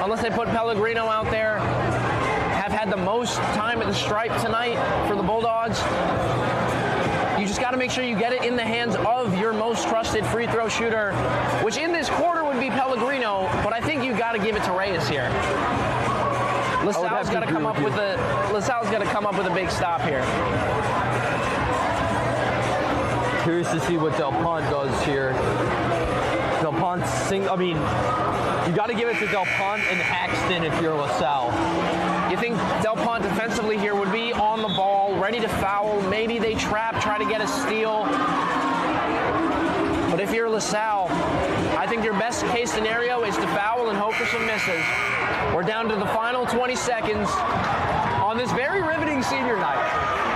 unless they put Pellegrino out there. Have had the most time at the stripe tonight for the Bulldogs. You just got to make sure you get it in the hands of your most trusted free throw shooter, which in this quarter would be Pellegrino, but I think you got to give it to Reyes here. LaSalle's got to come up with a big stop here. Curious to see what Del Pont does here. Del Pont you got to give it to Del Pont and Haxton if you're LaSalle. You think Del Pont defensively here would be on the ball, ready to foul? Maybe they trap, try to get a steal. But if you're LaSalle, I think your best case scenario is to foul and hope for some misses. We're down to the final 20 seconds on this very riveting senior night.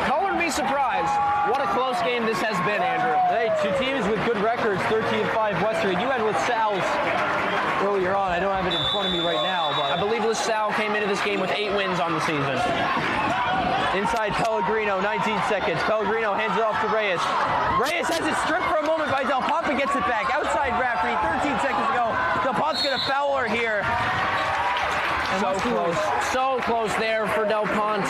Color me surprised. What a close game this has been, Andrew. Hey, two teams with good records, 13-5 Westerly. You had LaSalle's earlier on. I don't have it in front of me right now, but I believe LaSalle came into this game with 8 wins on the season. Inside Pellegrino, 19 seconds. Pellegrino hands it off to Reyes. Reyes has it stripped for a moment by Del Pont, but gets it back. Outside Rafferty, 13 seconds to go. Del Pont's going to foul her here. So close there for Del Pont.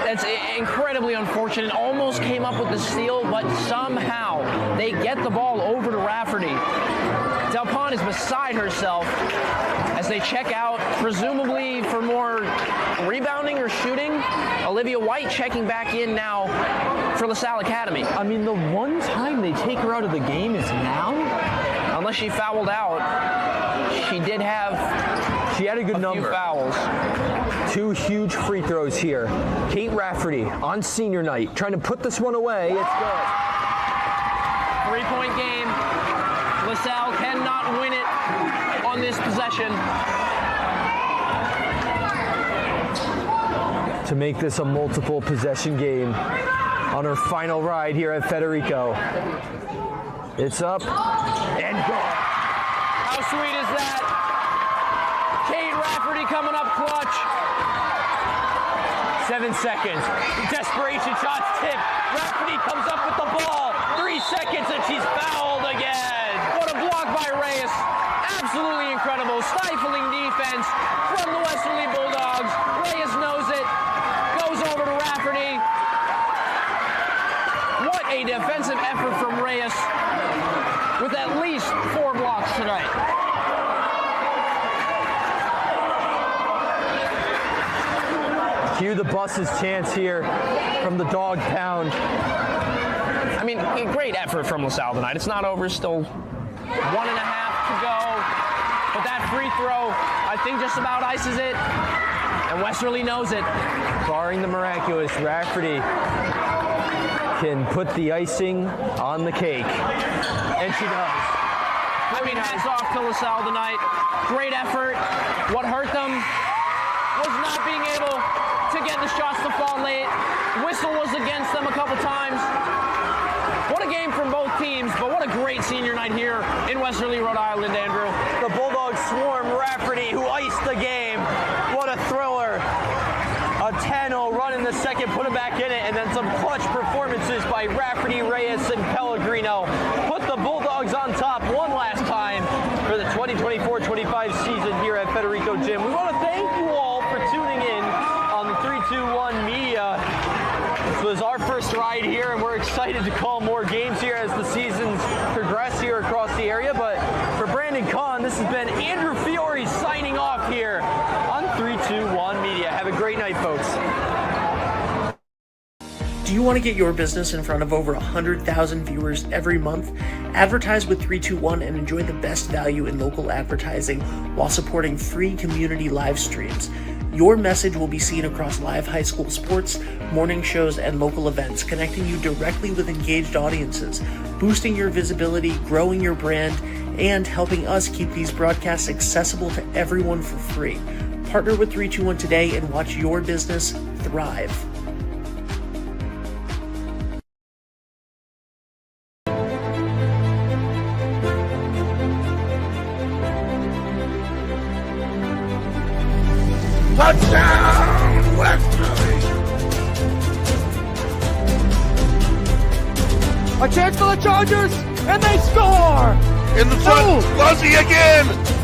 That's incredibly unfortunate. Almost came up with the steal, but somehow they get the ball over to Rafferty. Del Pont is beside herself as they check out, presumably for more rebounding or shooting. Olivia White checking back in now for LaSalle Academy. I mean, the one time they take her out of the game is now? Unless she fouled out. She had a good number. Few fouls. 2 huge free throws here. Kate Rafferty on senior night, trying to put this one away. It's good. 3-point game. LaSalle cannot win it on this possession. To make this a multiple possession game on her final ride here at Federico. It's up and gone. How sweet is that? Kate Rafferty coming up clutch. 7 seconds. Desperation shots tipped. Rafferty comes up with the ball. 3 seconds and she's fouled again. What a block by Reyes. Absolutely incredible. Stifling defense from the Westerly Bulldogs. Reyes knows it. Goes over to Rafferty. What a defensive effort from Reyes with at least 4 blocks tonight. Cue the bus's chance here from the dog pound. I mean, great effort from LaSalle tonight. It's not over, still 1.5 to go. But that free throw, I think just about ices it. And Westerly knows it. Barring the miraculous, Rafferty can put the icing on the cake. And she does. I mean, hats off to LaSalle tonight. Great effort. What hurt them was not being able to get the shots to fall late. Whistle was against them a couple times. What a game from both teams, but what a great senior night here in Westerly, Rhode Island, Andrew. The Bulldogs swarm Rafferty, who iced the game. What a thriller. A 10-0 run in the second, put him back in it, and then some clutch performances by Rafferty, Reyes, and Pellegrino. Put the Bulldogs on top one last time for the 2024-25 season here at Federico Gym. We want to thank you all for tuning in on the 321 Media. This was our first ride here, and we're excited to call more games here as the seasons progress here across the area. But for Brandon Kahn, this has been Andrew Fiore signing off here on 321 Media. Have a great night, folks. Do you want to get your business in front of over 100,000 viewers every month? Advertise with 321 and enjoy the best value in local advertising while supporting free community live streams. Your message will be seen across live high school sports, morning shows, and local events, connecting you directly with engaged audiences, boosting your visibility, growing your brand, and helping us keep these broadcasts accessible to everyone for free. Partner with 321 today and watch your business thrive. Touchdown, Westerly! A chance for the Chargers, and they score! In the front, Lozzie again!